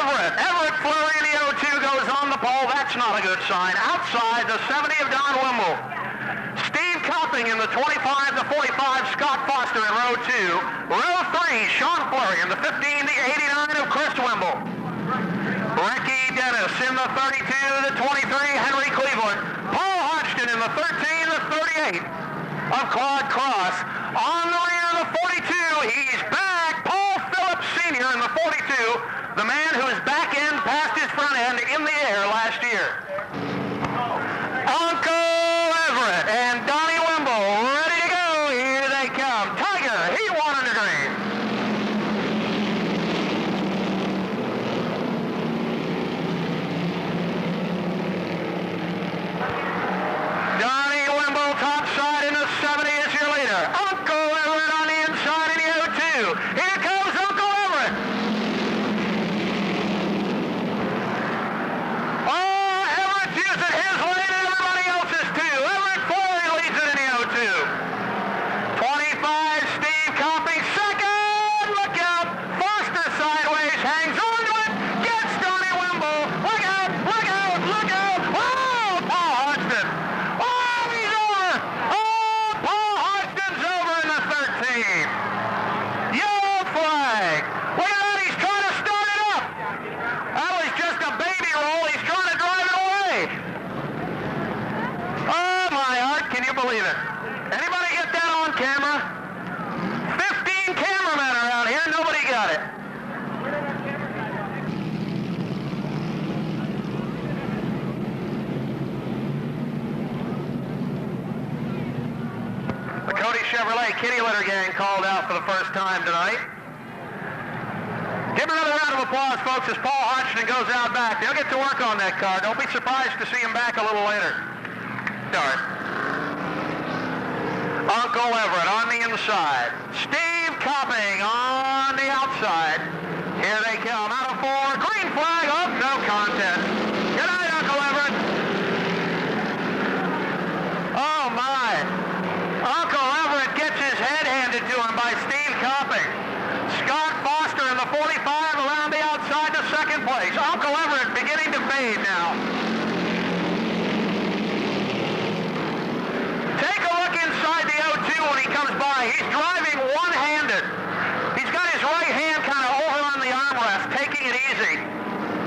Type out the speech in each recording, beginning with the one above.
Everett. Everett Flurry in the 0-2 goes on the pole. That's not a good sign. Outside the 70 of Don Wimble. Steve Copping in the 25 to 45, Scott Foster in row 2. Row 3, Sean Flurry in the 15 to 89 of Chris Wimble. Ricky Dennis in the 32 to 23, Henry Cleveland. Paul Hodgson in the 13 to 38 of Claude Cross. On the rear of the 42, he's back. Paul Phillips Sr. in the 42, the man whose back end passed his front end in the air last year. Uncle Everett and Donnie Wimble ready to go. Here they come. Tiger, heat 1 under green. Donnie Wimble topside in the 70 is your leader. Uncle Everett on the inside in the 0-2. Here comes Uncle Everett. Oh, Everett's using his lane and everybody else's too. Everett Flurry leads it in the 0-2. 25, Steve Copping second. Look out. Foster sideways, hangs on to it. Gets Donnie Wimble. Look out, look out, look out. Oh, Paul Hodgson. Oh, he's over. Oh, Paul Hodgson's over in the 13. Yellow flag. Look at that, he's trying to start it up. That was just a baby roll. He's trying to drive it away. Oh, my heart, can you believe it? Anybody get that on camera? 15 cameramen around here, nobody got it. The Cody Chevrolet Kitty Litter Gang called out for the first time tonight. Give another round of applause, folks, as Paul Hodgson goes out back. They'll get to work on that car. Don't be surprised to see him back a little later. Start. Uncle Everett on the inside. Steve Copping on the outside. Here they come. Out of 4. Green flag. Oh, no contest. Good night, Uncle Everett. Oh, my. Uncle Everett gets his head handed to him by Steve Copping. Scott Foster in the 45 around the outside to second place. Uncle Everett beginning to fade now. Take a look inside the 0-2 when he comes by. He's driving one-handed. He's got his right hand kind of over on the armrest, taking it easy.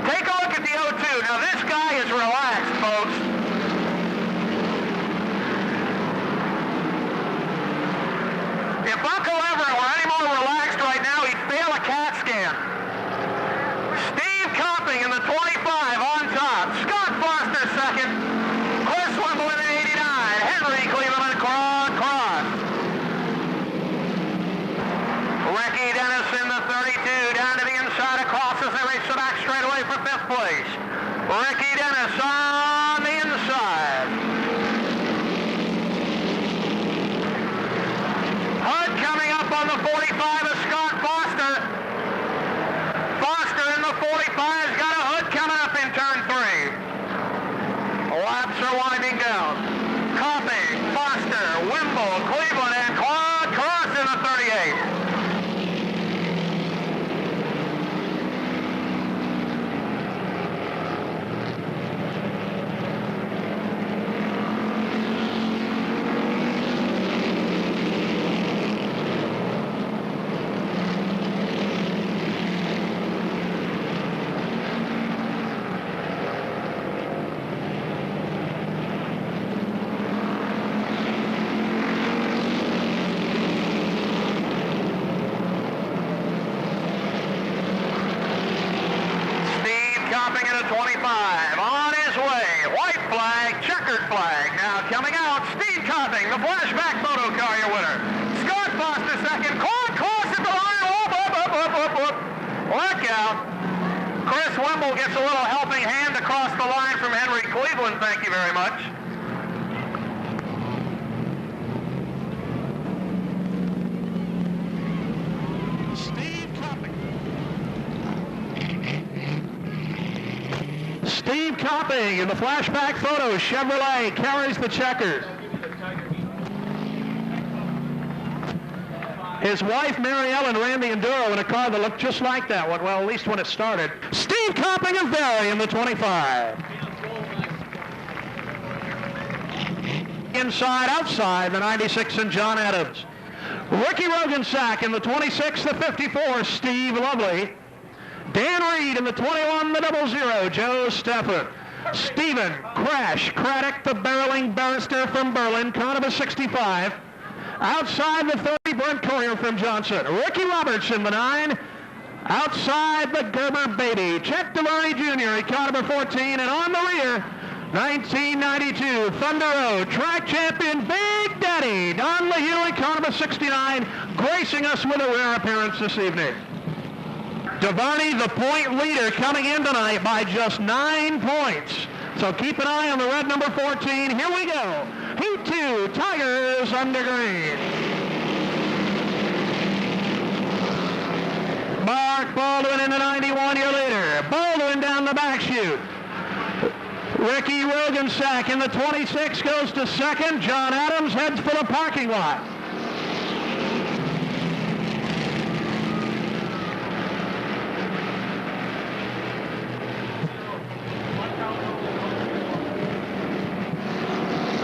Take a look at the 0-2. Now this guy is relaxed, folks. If Uncle Everett were any more relaxed right now, he'd fail a CAT scan. Steve Copping in the 25 on top. Scott Foster second. Chris Wimble in the 89. Henry Cleveland, Claude Cross. Ricky Dennis in the 32. Down to the inside of Cross as they race the back straight away for 5th place. Ricky Dennis on the inside. HUD coming up on the 45 of Scott Foster. Foster in the 45's got a HUD coming up in turn 3. Laps are winding down. Copping, Foster, Wimble, Cleveland, and Claude Cross in the 38. Copping in a 25, on his way, white flag, checkered flag, now coming out, Steve Copping, the flashback photo car, your winner. Scott Foster second, Claude Cross at the line, whoop. Look out. Chris Wimble gets a little helping hand across the line from Henry Cleveland, thank you very much. Steve Copping in the flashback photo. Chevrolet carries the checkers. His wife, Mary Ellen, ran the Enduro in a car that looked just like that one. Well, at least when it started. Steve Copping of Barry in the 25. Inside, outside, the 96 and John Adams. Ricky Rogensack in the 26, the 54, Steve Lovely. Dan Reed in the 21, the 00, Joe Steffen. Stephen Crash Craddock, the barreling barrister from Berlin, Conibus 65. Outside the 30, Brent Courier from Johnson. Ricky Roberts in the 9. Outside the Gerber baby, Chet DeVarney Jr., Conibus 14. And on the rear, 1992 Thunder Road track champion Big Daddy Don LaHue, Conibus 69, gracing us with a rare appearance this evening. DeVarney, the point leader, coming in tonight by just 9 points. So keep an eye on the red number 14. Here we go. Heat 2, Tigers under green. Mark Baldwin in the 91-year leader. Baldwin down the back chute. Ricky Rogensack in the 26 goes to second. John Adams heads for the parking lot.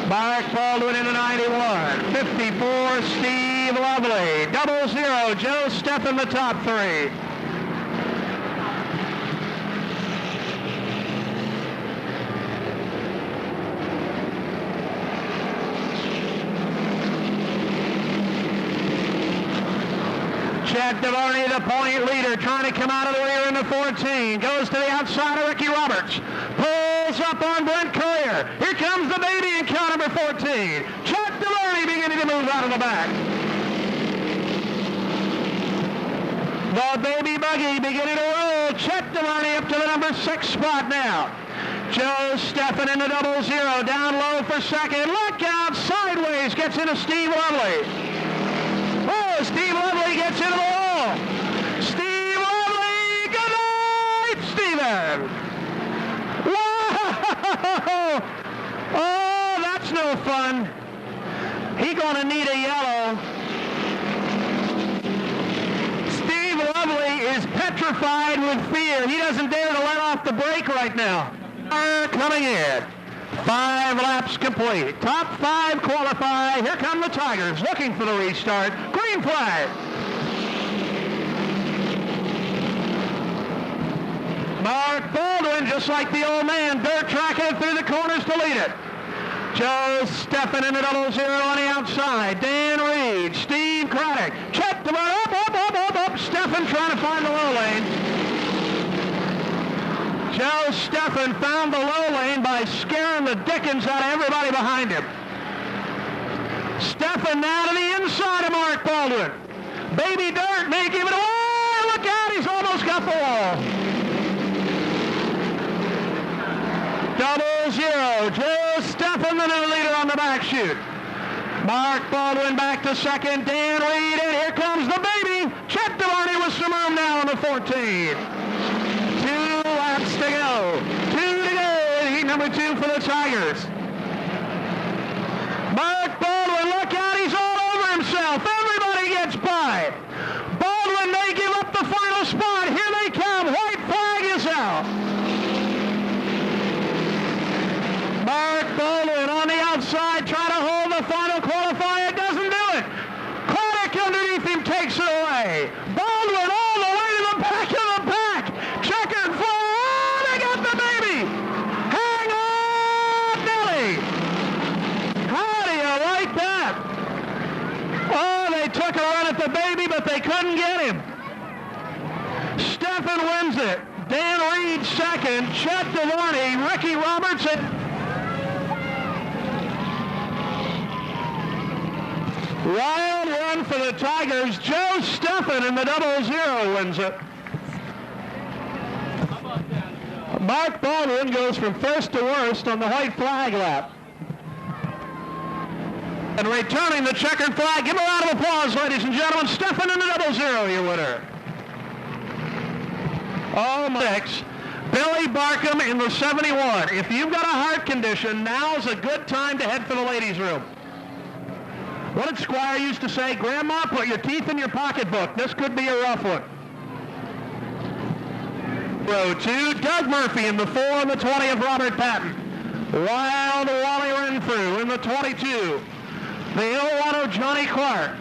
Mark Baldwin in the 91. 54, Steve Lovely. 00, Joe Steffen, the top 3. Chet DeVarney, the point leader, trying to come out of the rear in the 14. Goes to the outside of Ricky Roberts. Pulls up on Brent Courier. Here comes the baby in car number 14. Chet DeVarney beginning to move out of the back. The baby buggy beginning to roll. Chet DeVarney up to the number 6 spot now. Joe Steffen in the 00, down low for second. Look out, sideways, gets into Steve Lovely. Oh, Steve Lovely gets into the wall. Steve Lovely, good night, Steven. Whoa! Oh, that's no fun. He's going to need a yellow. Steve Lovely is petrified with fear. He doesn't dare to let off the brake right now. Coming in. 5 laps complete. Top 5 qualify. Here come the Tigers looking for the restart. Green flag. Mark Baldwin, just like the old man, dirt tracking it through the corners to lead it. Joe Steffen in the 00 on the outside. Dan Reed, Steve Craddock. Chet DeVarney, up. Steffen trying to find the low lane. Joe Steffen found the low lane by scaring the dickens out of everybody behind him. Steffen now to the inside of Mark Baldwin. Baby Dirt may give it away. Look out, he's almost got the wall. 00, Joe Steffen, the new leader on the back chute. Mark Baldwin back to second. Dan Reed, and here comes the baby. Chet DeVarney with some room now on the 14. 2 laps to go. 2 to go in heat number 2 for the Tigers. Mark Baldwin, look out, he's all over himself. Everybody gets by. Baldwin may give up the final spot. Here they come. White flag is out. Mark Baldwin on the outside, trying to hold the final qualifier. Doesn't do it. Craddock underneath him takes it away. Baldwin all the way to the back of the pack. Checkered flag. Oh, they got the baby. Hang on, Nelly. How do you like that? Oh, they took a run at the baby, but they couldn't get him. Steffen wins it. Dan Reed second. Chet DeVarney, Ricky Roberts, and wild run for the Tigers. Joe Steffen in the 00 wins it. Mark Baldwin goes from first to worst on the white flag lap. And returning the checkered flag, give a round of applause, ladies and gentlemen. Steffen in the 00, your winner. Oh, my. Billy Barkham in the 71. If you've got a heart condition, now's a good time to head for the ladies' room. What did Squire used to say? Grandma, put your teeth in your pocketbook. This could be a rough one. Row 2, Doug Murphy in the 4 and the 20 of Robert Patton. Wild Wally Renfrew in the 22. The 01 of Johnny Clark.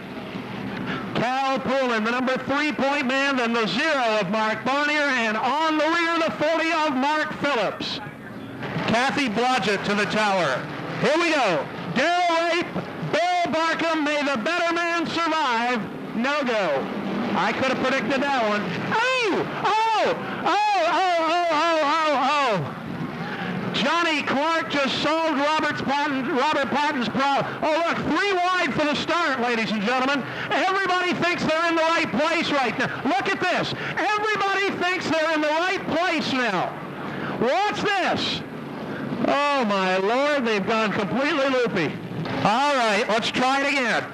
Cal Poulin, the number 3-point man, then the 0 of Mark Barnier, and on the rear, the 40 of Mark Phillips. Kathy Blodgett to the tower. Here we go. Darrell Rape, Bill Barkham, may the better man survive. No go. I could have predicted that one. Johnny Clark just solved Robert Patton's problem. Oh, look, 3 wide for the start, ladies and gentlemen. Everybody thinks they're in the right place right now. Look at this. Everybody thinks they're in the right place now. Watch this. Oh, my Lord, they've gone completely loopy. All right, let's try it again.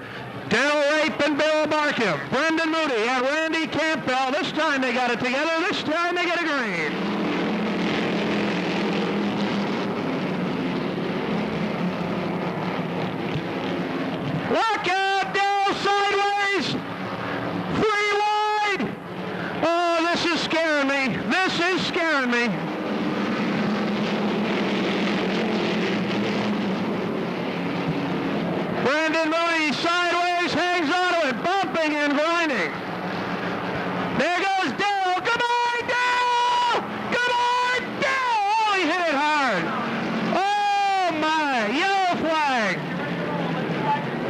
Darrell Rape and Bill Barkham, Brendan Moody and Randy Campbell. This time they got it together. This time they get a green. Look out, Darrell sideways. 3 wide. Oh, this is scaring me. This is scaring me. Brendan Moody sideways, hangs onto it, bumping and grinding. There goes Darrell. Goodbye, Darrell! Goodbye, Darrell! Oh, he hit it hard. Oh, my. Yellow flag.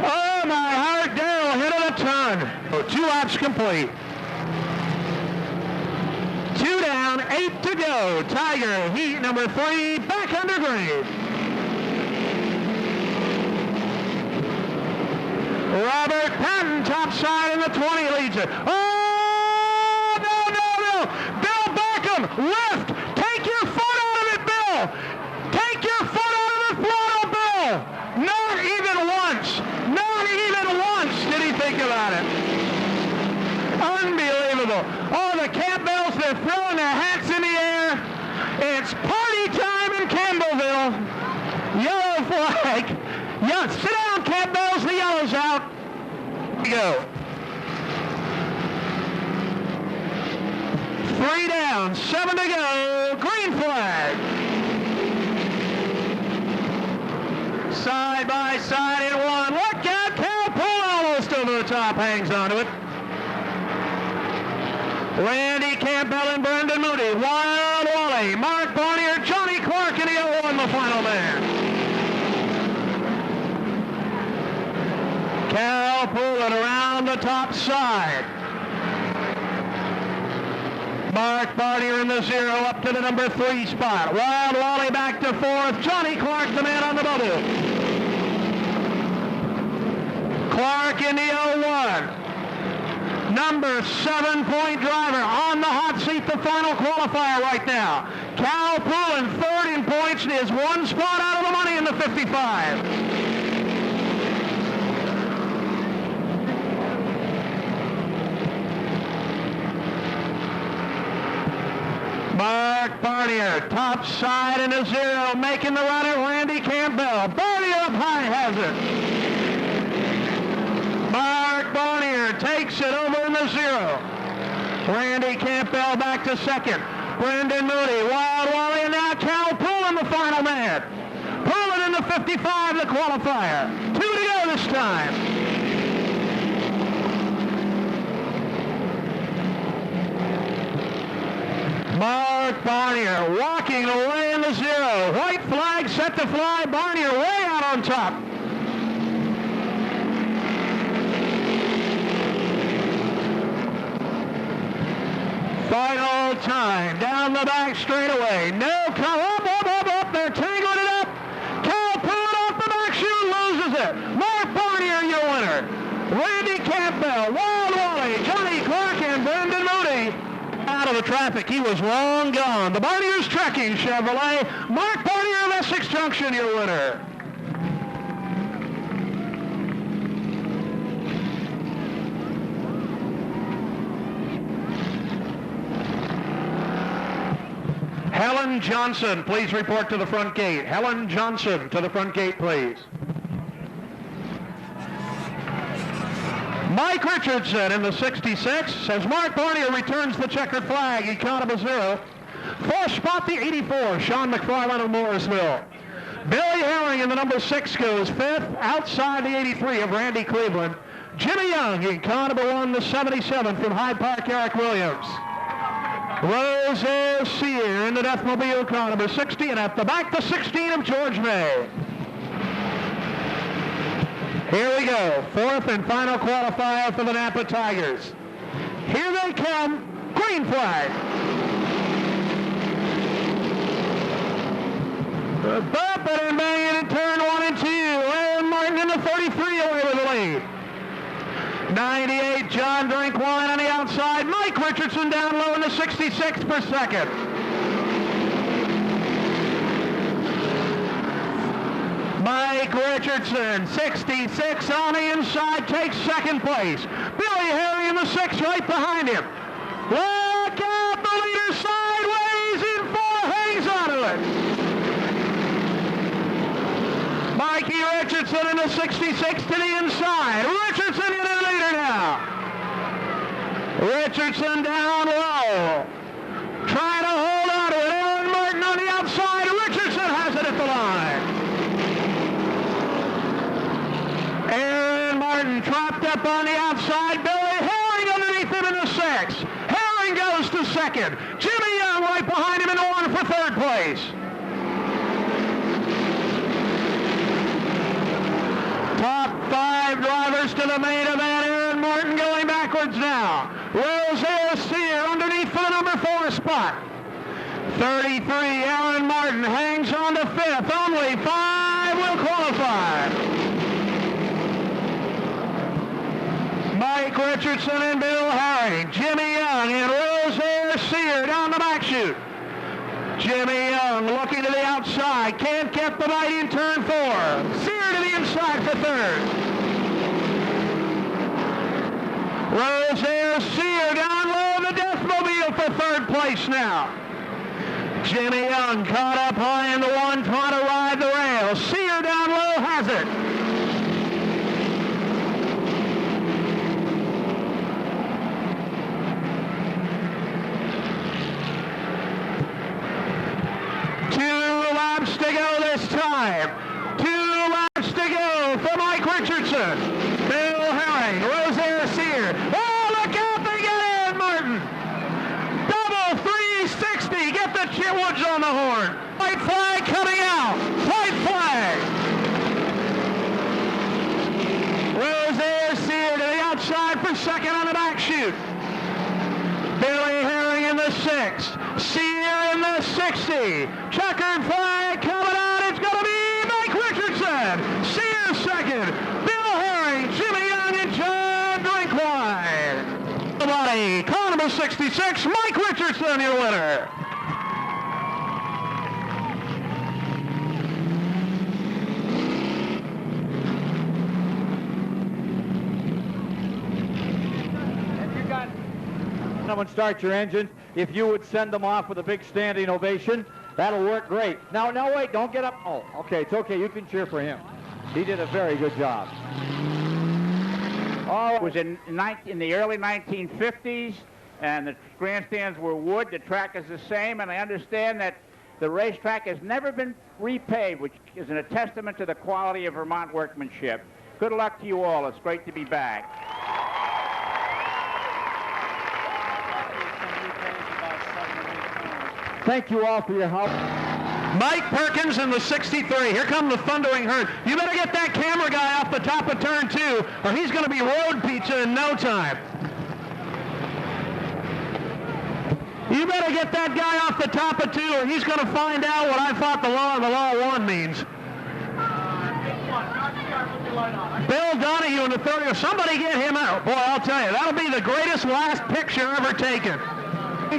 Oh, my heart. Darrell hit it a ton. Oh, 2 laps complete. 2 down, 8 to go. Tiger, heat number 3, back under green. Robert Patton, top side in the 20, leads it. Oh, no. Bill Barkham, lift. Take your foot out of it, Bill. Take your foot out of the throttle, Bill. Not even once did he think about it. Unbelievable. Oh, the Campbells, they're throwing their hats in the air. It's party time in Campbellville. Yellow flag. Yeah, sit down, Campbells. The yellow's out. Here we go. 3 down, 7 to go. Green flag. Side by side in 1. Look out, Cal Poulin almost over the top, hangs onto it. Randy Campbell and Brendan Moody. Wild Wally, Mark Barnier, Johnny Clark, and the 01, the final man. Cal Poulin around the top side. Mark Barnier in the 0 up to the number 3 spot. Wild Wally back to 4th. Johnny Clark, the man on the bubble. Clark in the 01. Number 7-point driver on the hot seat, the final qualifier right now. Cal Poulin, 3rd in points, is 1 spot out of the money in the 55. Mark Barnier, top side in the 0, making the run at Randy Campbell. Barnier up high has it. Mark Barnier takes it over in the 0. Randy Campbell back to 2nd. Brendan Moody, Wild Wally, and now Cal Poulin, the final man. Poulin in the 55, the qualifier. 2 to go this time. Mark Barnier walking away in the 0. White flag set to fly. Barnier way out on top. Final time. Down the back straightaway. No, come up. They're tangling it up. Cal Poulin off the back chute, loses it. Mark Barnier, your winner. Randy Campbell, Wild Wally, Johnny Clark, and Brendan Moody. Out of the traffic, he was long gone. The Barnier's Trekking Chevrolet. Mark Barnier of Essex Junction, your winner. Helen Johnson, please report to the front gate. Helen Johnson, to the front gate, please. Mike Richardson in the 66 as Mark Barnier returns the checkered flag, economy 0. Fourth spot, the 84, Sean McFarland of Morrisville. Billy Herring in the number 6 goes 5th, outside the 83 of Randy Cleveland. Jimmy Young in car number 1, the 77 from Hyde Park, Eric Williams. Rosaire Sear in the Deathmobile car number 60, and at the back, the 16 of George May. Here we go, fourth and final qualifier for the Napa Tigers. Here they come, green flag. Bumping and banging in turn 1 and 2. Aaron Martin in the 33 away with the lead. 98, John Drinkwine on the outside. Mike Richardson down low in the 66th per second. Mike Richardson, 66 on the inside, takes second place. Billy Harry in the 6 right behind him. Look out, the leader sideways in 4, hangs onto it. Mikey Richardson in the 66 to the inside. Richardson in the leader now. Richardson down low. Trying to hold on to it. Aaron Martin on the outside. Richardson has it at the line. Aaron Martin trapped up on the outside. Billy Herring underneath him in the 6. Herring goes to second. Jimmy Young right behind him in the 1 for third place. Top 5 drivers to the main event. Aaron Martin going backwards now. Rosaire Sear underneath for the number 4 spot. 33, Aaron Martin hangs on to 5th. Only 5 will qualify. Mike Richardson and Bill Herring. Jimmy Young and Rosaire Sear down the back chute. Jimmy Young looking to the outside. Can't get the bite in turn 4. Sear to the inside for third. Rosaire Sear down low in the Deathmobile for third place now. Jimmy Young caught up high in the 1 trying to ride the rail. Sear down low has it. To go this time. 2 laps to go for Mike Richardson. Bill Herring, Rosaire Sear. Oh, look out, they get Aaron Martin. Double 360, get the Chitwoods on the horn. White flag coming out. White flag. Rosaire Sear to the outside for second on the back chute. Billy Herring in the 6. Sear in the 60. Checkered flag coming out. It's going to be Mike Richardson. Sear second. Bill Herring, Jimmy Young, and John Drinkwine. Somebody, car number 66, Mike Richardson, your winner. Someone start your engines. If you would send them off with a big standing ovation, that'll work great. Now, wait, don't get up. Oh, okay, it's okay. You can cheer for him. He did a very good job. Oh, it was in the early 1950s, and the grandstands were wood. The track is the same, and I understand that the racetrack has never been repaved, which is a testament to the quality of Vermont workmanship. Good luck to you all. It's great to be back. Thank you all for your help. Mike Perkins in the 63. Here come the thundering herd. You better get that camera guy off the top of turn 2, or he's going to be road pizza in no time. You better get that guy off the top of 2, or he's going to find out what I thought the law and the law 1 means. Bill Donahue in the 30. Somebody get him out. Boy, I'll tell you, that'll be the greatest last picture ever taken.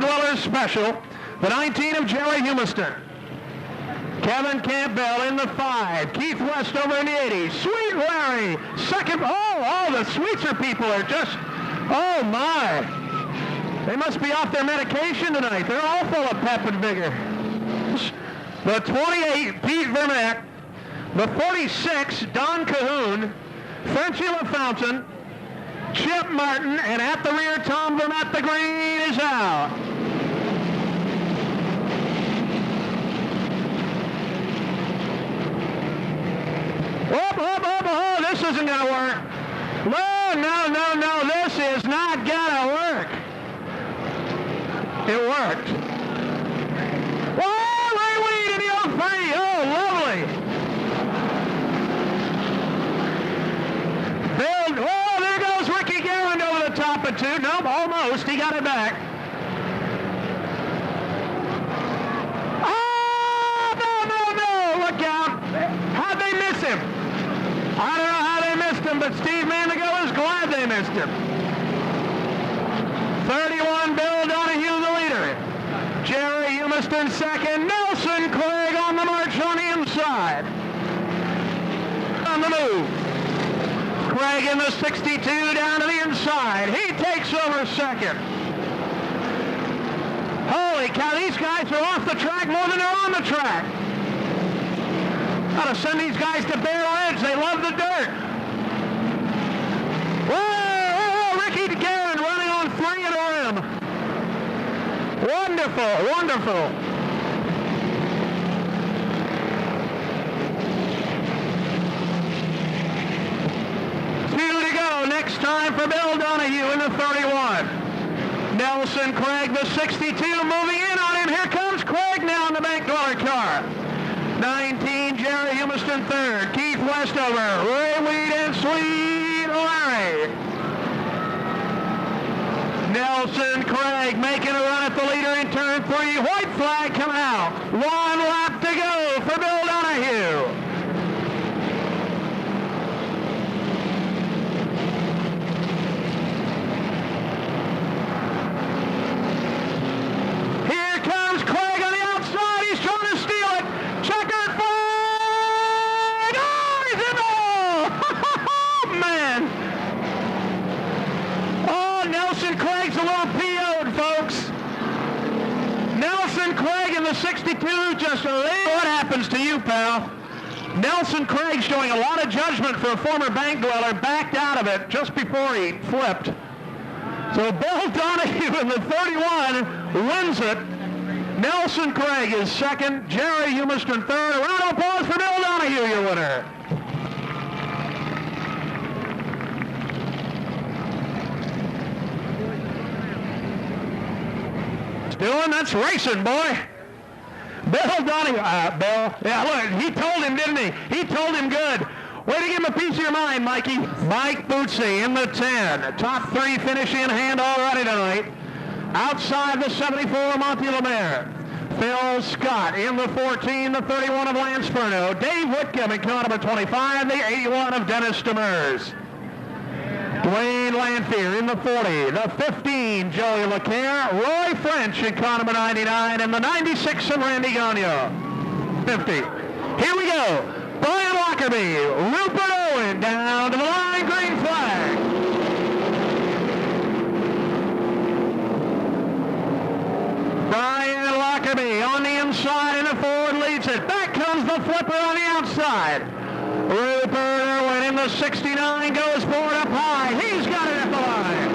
Dwellers special. The 19 of Jerry Humiston. Kevin Campbell in the 5. Keith Westover in the 80. Sweet Larry, second. Oh, the Sweetser people are just, oh my. They must be off their medication tonight. They're all full of pep and vigor. The 28, Pete Vermack. The 46, Don Cahoon. Frenchie LaFountain. Chip Martin, and at the rear, Tom Vermette. The green is out. Oh, this isn't going to work. No, this is not going to work. It worked. Oh, Ray Weed in the 03. Oh, lovely. Oh, there goes Ricky Garand over the top of two. Nope, almost. He got it back. Oh, no. Look out. How'd they miss him? I don't know how they missed him, but Steve Mandigo is glad they missed him. 31, Bill Donahue, the leader. Jerry Humiston second. Nelson Craig on the march on the inside. On the move. Craig in the 62 down to the inside. He takes over second. Holy cow, these guys are off the track more than they're on the track. Got to send these guys to Bear Ridge. They love the dirt. Whoa, Ricky Garand running on 3 in a rim. Wonderful. 2 to go. Next time for Bill Donahue in the 31. Nelson Craig, the 62, moving in on him. Here comes Craig now in the bank dweller car. 19, Jerry Humiston third. Keith Westover, Ray Weed, and Sweet Larry. Nelson Craig making a run at the leader in turn 3. White flag coming out. 1 lap to go for Bill Donahue. Here comes Craig on the outside. He's trying to steal it. Checkered flag. Oh, he's in the hole. Oh, man. Oh, Nelson Craig's a little PO'd, folks. Nelson Craig in the 62 just a little. What happens to you, pal? Nelson Craig, showing a lot of judgment for a former bank dweller, backed out of it just before he flipped. So Bill Donahue in the 31 wins it. Nelson Craig is second. Jerry Humiston third. A round of applause for Bill Donahue, your winner. Doing, that's racing, boy. Bill Donahue, Bill. Yeah, look, he told him, didn't he? He told him good. Way to give him a piece of your mind, Mikey. Mike Bootsy in the 10. Top 3 finish in hand already tonight. Outside the 74, Monty LeMaire. Phil Scott in the 14, the 31 of Lance Furno. Dave Whitcomb in car number 25, the 81 of Dennis Demers. Dwayne Lanphier in the 40, the 15, Joey LeCaire, Roy French in car number 99, and the 96 of Randy Gagne. 50. Here we go. Brian Lockerbie, Rupert Owen down to the line, green flag. Brian Lockerbie on the inside and the forward leads it. Back comes the flipper on the outside. Rupert Irwin in the 69 goes forward up high. He's got it at the line.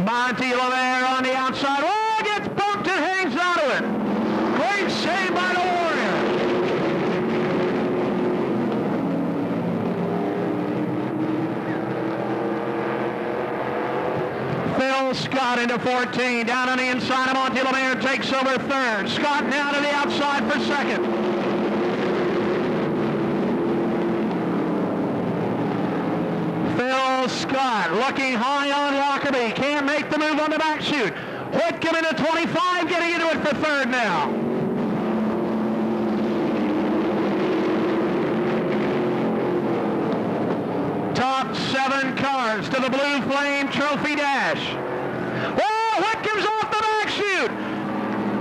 Monty LeMaire on the outside. Oh, gets bumped and hangs out of it. Great save by the Warrior. Phil Scott into 14. Down on the inside of Monty LeMaire takes over third. Scott now to the outside for second. Phil Scott looking high on Lockerbie. Can't make the move on the back chute. Whitcomb into 25, getting into it for third now. Top 7 cars to the Blue Flame Trophy Dash. Oh, Whitcomb's off the back chute.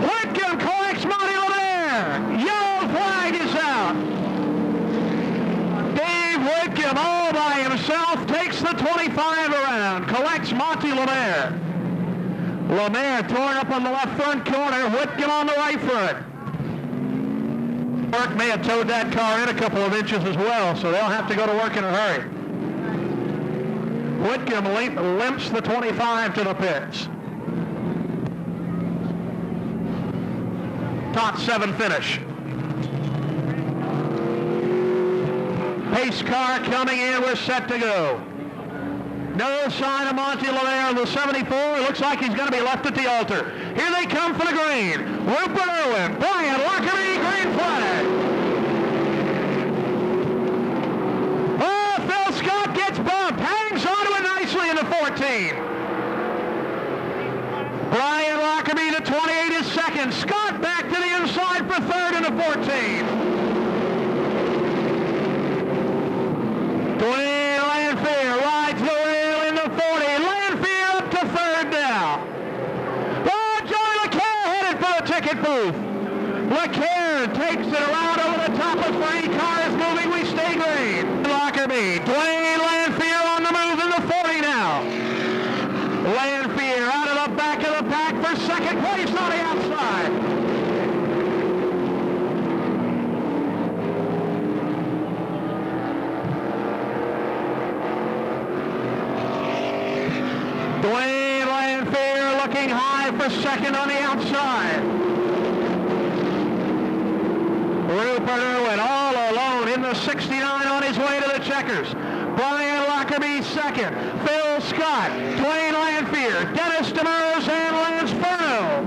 Whitcomb collects Monty LeMaire. Yellow flag is out. Dave Whitcomb all by himself takes the 25 around, collects Monty LeMaire. LeMaire torn up on the left front corner, Whitcomb on the right front. Burke may have towed that car in a couple of inches as well, so they'll have to go to work in a hurry. Whitcomb limps the 25 to the pits. Top 7 finish. Pace car coming in. We're set to go. No sign of Monty LeMaire in the 74. It looks like he's going to be left at the altar. Here they come for the green. Rupert Irwin, Brian Lockerbie, green flag. Oh, Phil Scott gets bumped. Hangs onto it nicely in the 14. Brian Lockerbie, the 28, is second. Scott back to the inside for third in the 14. Dwayne Lanphier rides the wheel in the 40. Lanphier up to third now. Oh, Joey LeCaire headed for the ticket booth. LeCaire takes it around over the top of 3 cars moving. We stay green. Lockerbie, Dwayne Lanphier on the move in the 40 now. Lanphier out of the back of the pack for second place on the outside. Dwayne Lanphier looking high for second on the outside. Rupert Irwin all alone in the 69 on his way to the checkers. Brian Lockerbie second. Phil Scott, Dwayne Lanphier, Dennis Demers, and Lance Furno.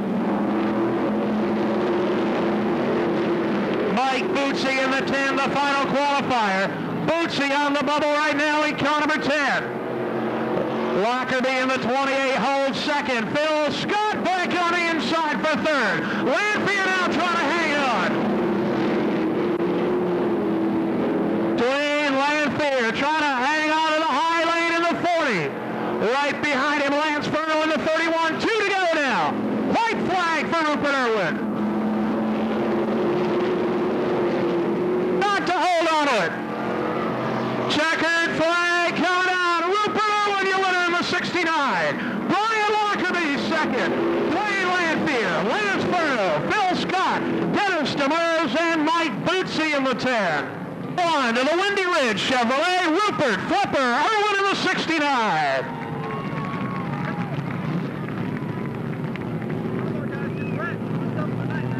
Mike Bootsy in the 10, the final qualifier. Bootsy on the bubble right now in car number 10. Lockerbie in the 28 holds second. Phil Scott back on the inside for third. Lanphier now trying to hang on. Dwayne Lanphier trying to hang on to the high lane in the 40. Right behind him, Lance Furno in the 31. 2 to go now. White flag for Rupert Irwin. Not to hold on to it. Checkered flag coming out. Rupert Irwin, your winner in the 69. Brian Lockerbie second. Dwayne Lanphier, Lance Furno, Phil Scott, Dennis Demers, and Mike Bootsy in the 10. On to the Windy Ridge Chevrolet, Rupert Flipper Irwin in the 69.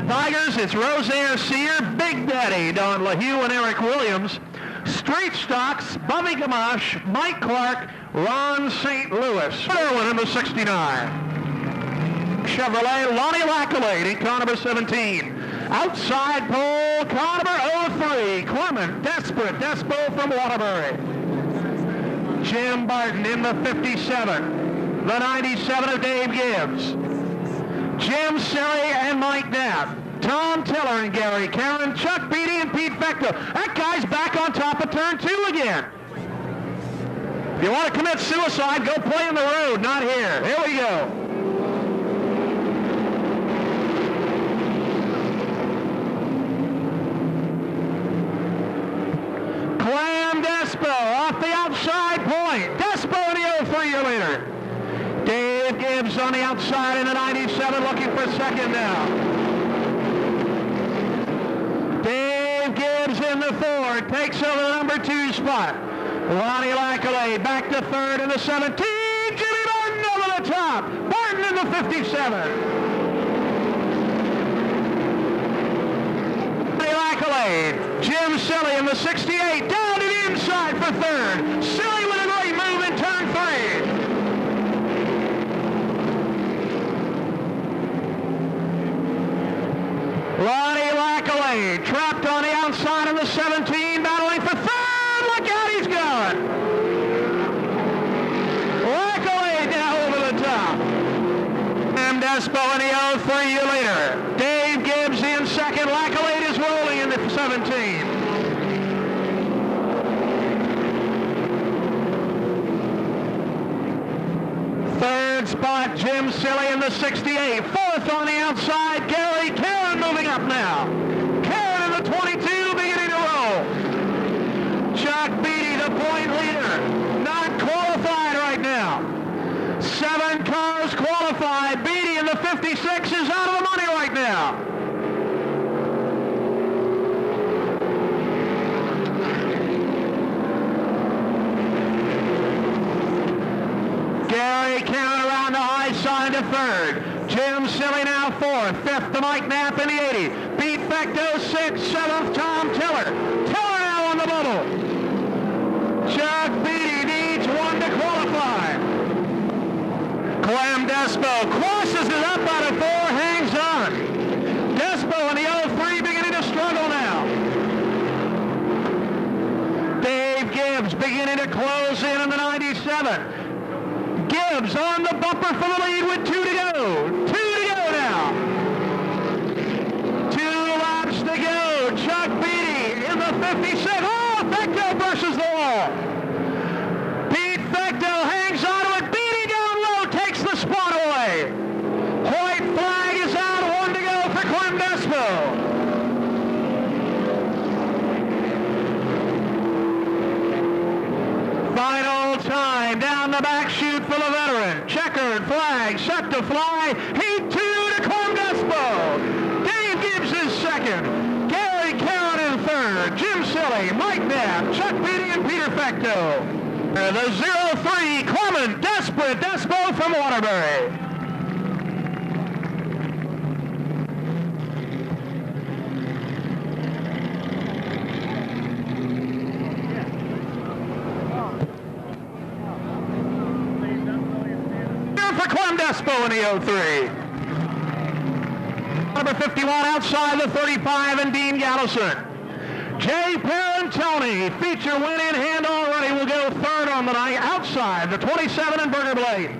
Tigers, it's Rosaire Sear, Big Daddy, Don LaHue and Eric Williams. Straight Stocks, Bubby Gamache, Mike Clark, Ron St. Louis. Irwin in the 69. Chevrolet, Lonnie Lackalade in car number 17. Outside pole, car number 03, Clement Despo from Waterbury. Jim Barton in the 57. The 97 of Dave Gibbs. Jim Silly and Mike Knapp. Tom Tiller and Gary Caron, Chuck Beatty and Pete Fecta. That guy's back on top of turn 2 again. If you want to commit suicide, go play in the road, not here. Here we go. Clam Despo off the outside point. Despo in the 03 leader. Dave Gibbs on the outside in the 97 looking for second now. Dave Gibbs in the 4 takes over the number 2 spot. Lonnie Lackalade back to third in the 17. Jimmy Barton over the top. Barton in the 57. Lackalade. Jim Silly in the 68. Down to the inside for third. Silly with a great move in turn 3. Lonnie Lackalade trapped on the outside of the 17, battling for third. Look out, he's going. Lackalade now over the top. And Despo in the 03 leader. Dave Gibbs in second. Lackalade is rolling in the 17. Third spot, Jim Silly in the 68. Fourth on the outside, Gary Caron moving up now. Caron in the 22, beginning to roll. Chuck Beatty, the point leader, not qualified right now. 7 cars qualified. Beatty in the 56 is out of the money right now. third. Jim Silly now fourth. Fifth to Mike Knapp in the 80. Pete Fecto sixth. Seventh, Tom Tiller. Tiller now on the bubble. Chuck Beatty needs one to qualify. Clem Despo crosses it up out of four, hangs on. Despo in the 03 beginning to struggle now. Dave Gibbs beginning to close in the 97. Gibbs on the bumper for the lead with 2 to go. 2 to go now. 2 laps to go. Chuck Beatty in the 56. Oh, Fecto versus the wall. Pete Fecto hangs on to it. Beatty down low takes the spot away. White flag is out. 1 to go for Clem Despo. Final time down the back chute for the veteran. Checkered flag set to fly. Heat 2 to Clem Despo. Dave Gibbs is second. Gary Caron in third. Jim Silly, Mike Knapp, Chuck Beatty, and Peter Fecto. The 03 Clement Despo from Waterbury. For Clem Despo in the 03. Number 51 outside the 35 and Dean Gallison. Jay Parentoni, feature win in hand already, will go third on the night outside the 27 and Burger Blade.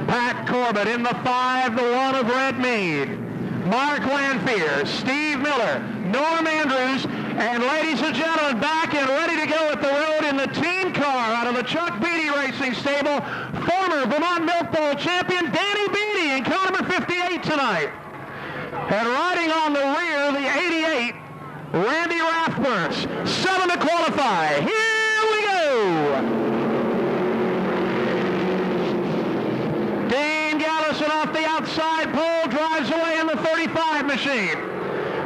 Pat Corbett in the 5, the 1 of Red Mead. Mark Lanphier, Steve Miller, Norm Andrews, and ladies and gentlemen, back and ready to go at the road in the team car out of the Chuck Beatty Racing Stable, former Vermont Milk Bowl champion Danny Beatty in car number 58 tonight. And riding on the rear, the 88, Randy Rathburst, 7 to qualify. Here we go. Dean Gallison off the outside pole, drives away in the 35 machine.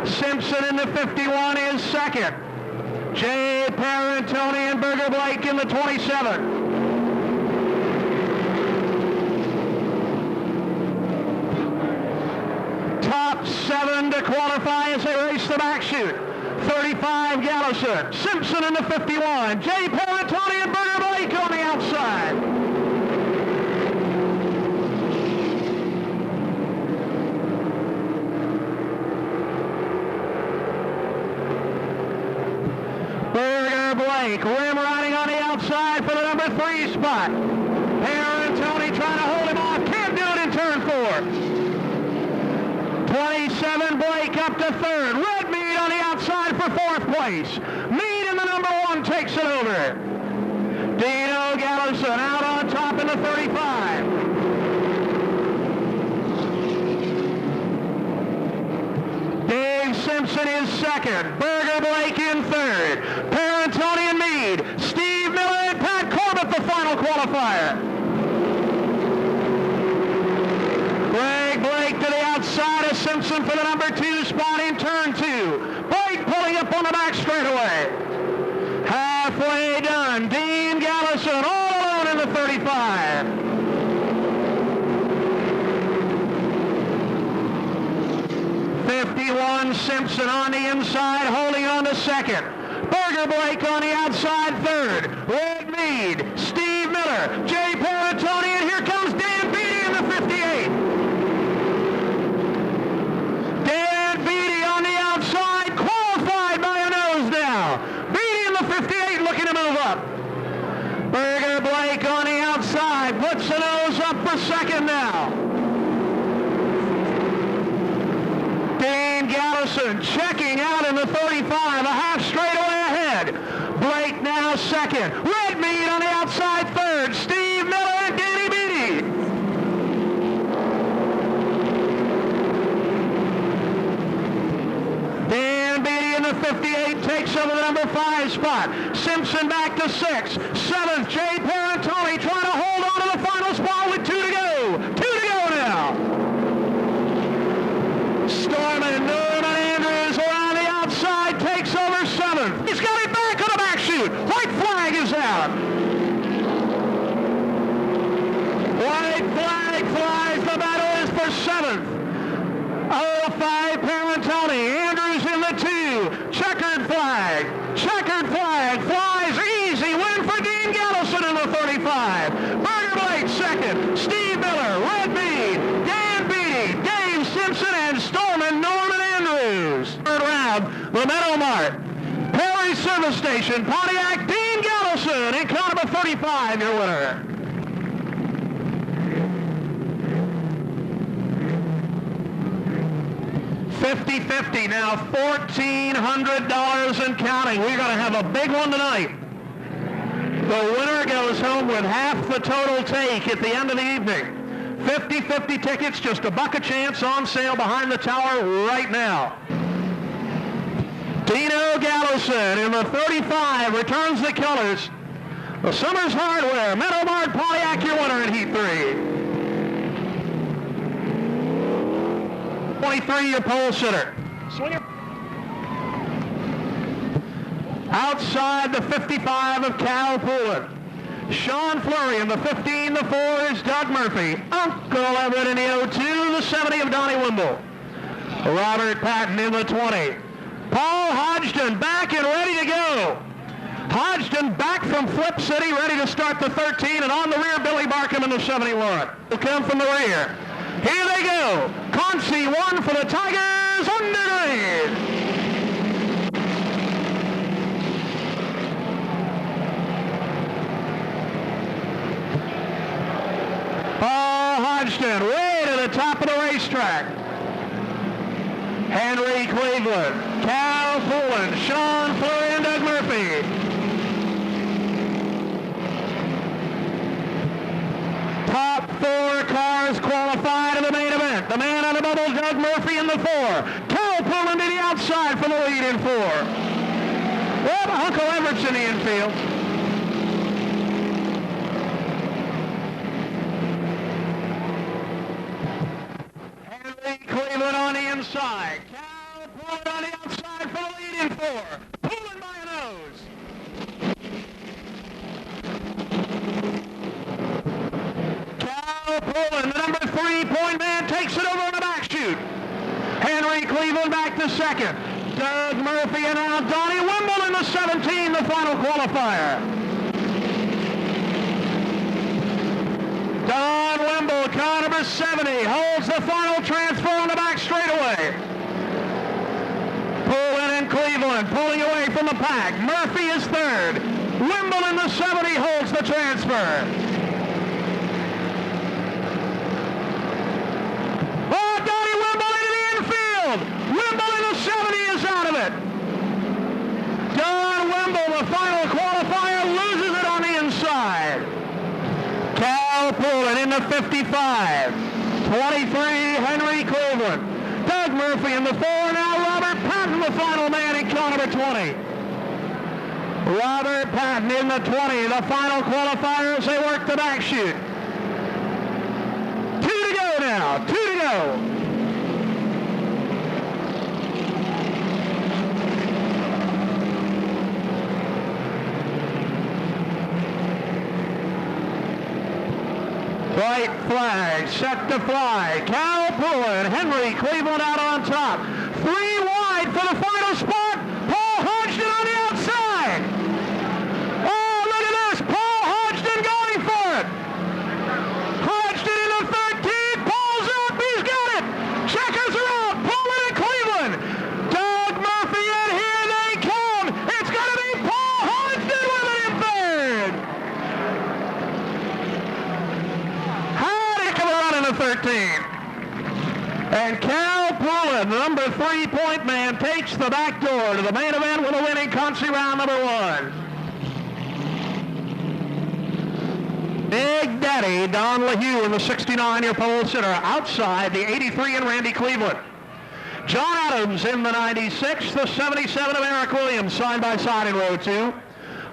Simpson in the 51 is second. Jay Parentoni and Burger Blake in the 27. Top 7 to qualify as they race the back chute. 35 Gallison, Simpson in the 51, Jay Parentoni and Burger Blake on the outside. Burger Blake, rim riding on the outside for the number 3 spot. Parentoni trying to hold him off, can't do it in turn 4. 27 Blake up to third. Red Mead on the outside for 4th place. Mead in the number 1 takes it over. Dino Gallison out on top in the 35. Dave Simpson is second. Burger Blake in third. Parentoni and Mead. Steve Miller and Pat Corbett the final qualifier. Greg Blake to the outside of Simpson for the number 2 spot in turn 2. Blake pulling up on the back straightaway. Halfway done. Dean Gallison all alone in the 35. Simpson on the inside, holding on to second. Burger Blake on the outside, third. Red Mead, Steve Miller, Jay Parentoni, and here comes Dan Beatty in the 58. Dan Beatty on the outside, qualified by a nose now. Beatty in the 58 looking to move up. Burger Blake on the outside, puts the nose up for second now. Dean Gallison checking out in the 35, a half straightaway ahead. Blake now second. Red Mead on the outside third. Steve Miller and Danny Beatty. Dan Beatty in the 58 takes over the number 5 spot. Simpson back to 6. 7th, Jay Parentoni trying to hold on to the final spot with 2 to go. 2 to go now. Stormin, Norman Andrews around the outside, takes over 7th. He's got it back on the back chute. White flag is out. White flag flies the back station, Pontiac Dean Gallison in car number 35, your winner. $50-50 now, $1,400 and counting. We're going to have a big one tonight. The winner goes home with half the total take at the end of the evening. 50-50 tickets, just $1 a chance, on sale behind the tower right now. Dino Gallison in the 35 returns the colors. The Summers Hardware, Meadow Mart Pontiac, your winner in Heat 3. 23, your pole sitter. Swinger. Outside the 55 of Cal Poulin. Sean Fleury in the 15, the 4 is Doug Murphy. Uncle Everett in the 02, the 70 of Donnie Wimble. Robert Patton in the 20. Paul Hodgson back and ready to go. Hodgson back from Flip City, ready to start the 13, and on the rear, Billy Barkham in the 71. Will come from the rear. Here they go. Concy one for the Tigers, underneath. Paul Hodgson way to the top of the racetrack. Henry Cleveland, Cal Poulin, Sean Fleury, and Doug Murphy. Top 4 cars qualify to the main event. The man on the bubble, Doug Murphy in the 4. Cal Poulin to the outside for the lead in 4. Well, Uncle Everett's in the infield. Henry Cleveland on the inside. Cal Poulin on the outside for the lead in 4. Poulin by a nose. Poulin, the number 3-point man, takes it over on the back chute. Henry Cleveland back to second. Doug Murphy and now Donnie Wimble in the 17, the final qualifier. Don Wimble, car number 70, holds the final transfer on the back straightaway. Poulin and Cleveland pulling away from the pack. Murphy is third. Wimble in the 70 holds the transfer. Wimble in the 70 is out of it. Don Wimble, the final qualifier, loses it on the inside. Cal Poulin in the 55. 23, Henry Cleveland. Doug Murphy in the 4. Now Robert Patton, the final man in car number 20. Robert Patton in the 20, the final qualifier as they work the back chute. 2 to go now, 2 to go. White flag, set to fly. Cal Poulin, Henry Cleveland out on top. 3 wide for the final spot. Paul Hodgson on the outside. Oh, look at this. Paul Hodgson going for it. Hodgson in the 13. Paul's up. He's got it. Checkers are out. Poulin and Cleveland. Doug Murphy in. Here they come. It's going to be Paul Hodgson with it in third. 13. And Cal Poulin, the number 3-point man, takes the back door to the main event with a winning country round number 1. Big Daddy Don LaHue in the 69, your pole sitter. Outside, the 83 and Randy Cleveland. John Adams in the 96, the 77 of Eric Williams, side by side in row 2.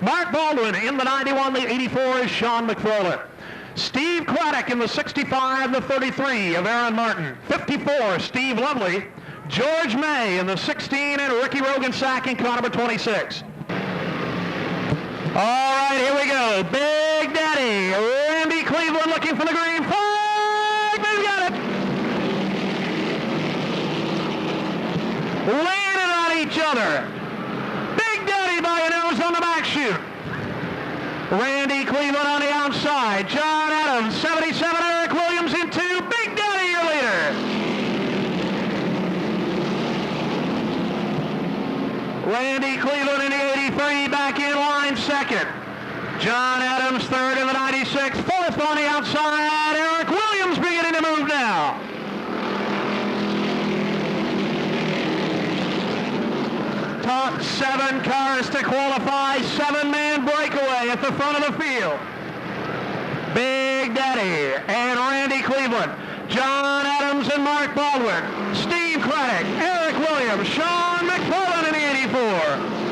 Mark Baldwin in the 91, the 84 is Sean McFarland. Steve Craddock in the 65, the 33 of Aaron Martin. 54, Steve Lovely. George May in the 16, and Ricky Rogensack in car number 26. All right, here we go. Big Daddy, Randy Cleveland looking for the green flag. They've got it. Landed on each other. Big Daddy by a nose on the back chute. Randy Cleveland on the outside. John Adams, 77, Eric Williams in 2. Big Daddy, your leader. Randy Cleveland in the 83 back Adams third in the 96. Fourth on the outside. Eric Williams beginning to move now. Top 7 cars to qualify. 7-man breakaway at the front of the field. Big Daddy and Randy Cleveland. John Adams and Mark Baldwin. Steve Craddock, Eric Williams, Sean McFarland in the 84.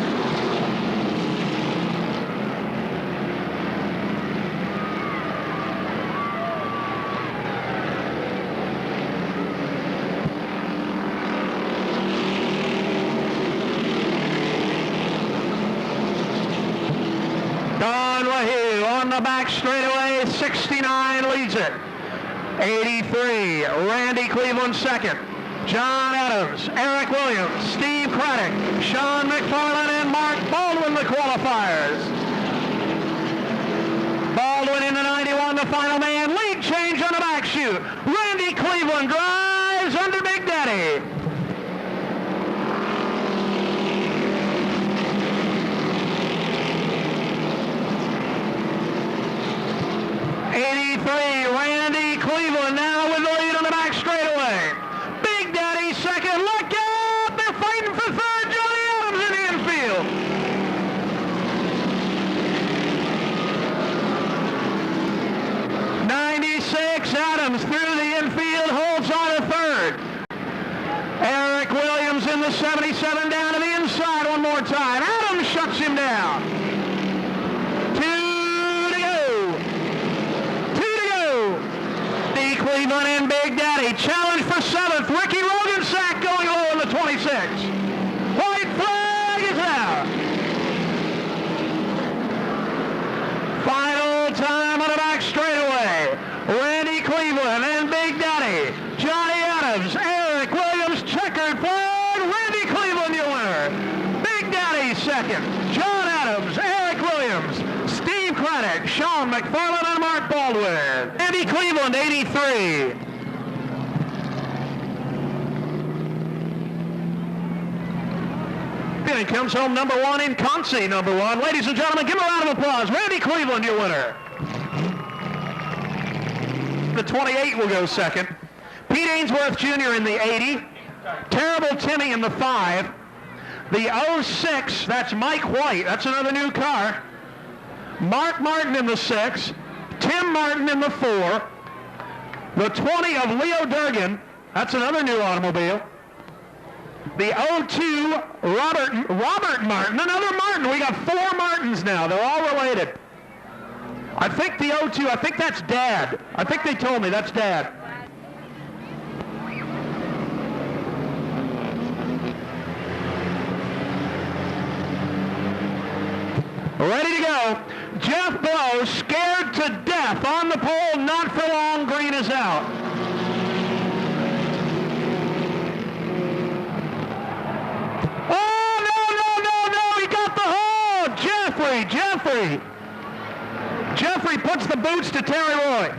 Don Wahoo on the back straightaway, 69 leads it. 83, Randy Cleveland second. John Adams, Eric Williams, Steve Craddock, Sean McFarland, and Mark Baldwin the qualifiers. Baldwin in the 91, the final man. Lead change on the back chute. Randy Cleveland drives under Big Daddy. Randy Cleveland now with the lead on the back straightaway. Big Daddy second. Look out! They're fighting for third. Johnny Adams in the infield. '96 Adams through the infield, holds on to third. Eric Williams in the 77 down to the inside one more time. Adams shuts him down. Cleveland and Big Daddy. Challenge for 7th. Ricky Rogensack going low in the 26. White flag is out. Final time on the back straightaway. Randy Cleveland and Big Daddy. Johnny Adams, Eric Williams, checkered flag. Randy Cleveland, your winner. Big Daddy second. John Adams, Eric Williams, Steve Craddock, Sean McFarland, and Mark Baldwin. Randy Cleveland, 83. And comes home number 1 in Concy, number 1. Ladies and gentlemen, give him a round of applause. Randy Cleveland, your winner. The 28 will go second. Pete Ainsworth Jr. in the 80. Terrible Timmy in the 5. The 06, that's Mike White. That's another new car. Mark Martin in the 6. Tim Martin in the 4. The 20 of Leo Durgan. That's another new automobile. The 02 Robert Martin. Another Martin. We got 4 Martins now. They're all related. I think the 02, I think that's Dad. I think they told me that's Dad. Ready to go. Jeff Blow scared to death on the pole. Not for long. Green is out. Oh, no. He got the hold. Jeffrey puts the boots to Terry Roy.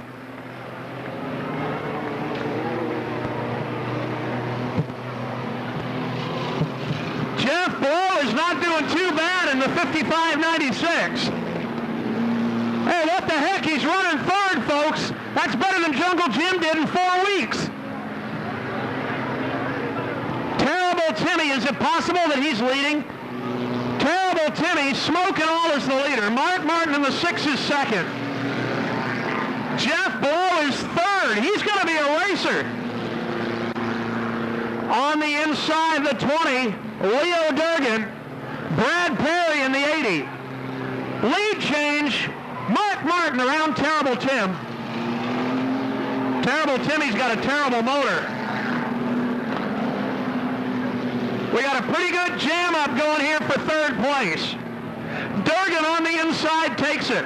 Jeff Blow is not doing too bad in the 55.96. Hey, what the heck? He's running third, folks. That's better than Jungle Jim did in 4 weeks. Terrible Timmy. Is it possible that he's leading? Terrible Timmy. Smoking all is the leader. Mark Martin in the 6 is second. Jeff Blow is third. He's going to be a racer. On the inside, the 20, Leo Durgan. Brad Perry in the 80. Lead change, Mark Martin around Terrible Tim. Terrible Timmy's got a terrible motor. We got a pretty good jam up going here for third place. Durgan on the inside takes it.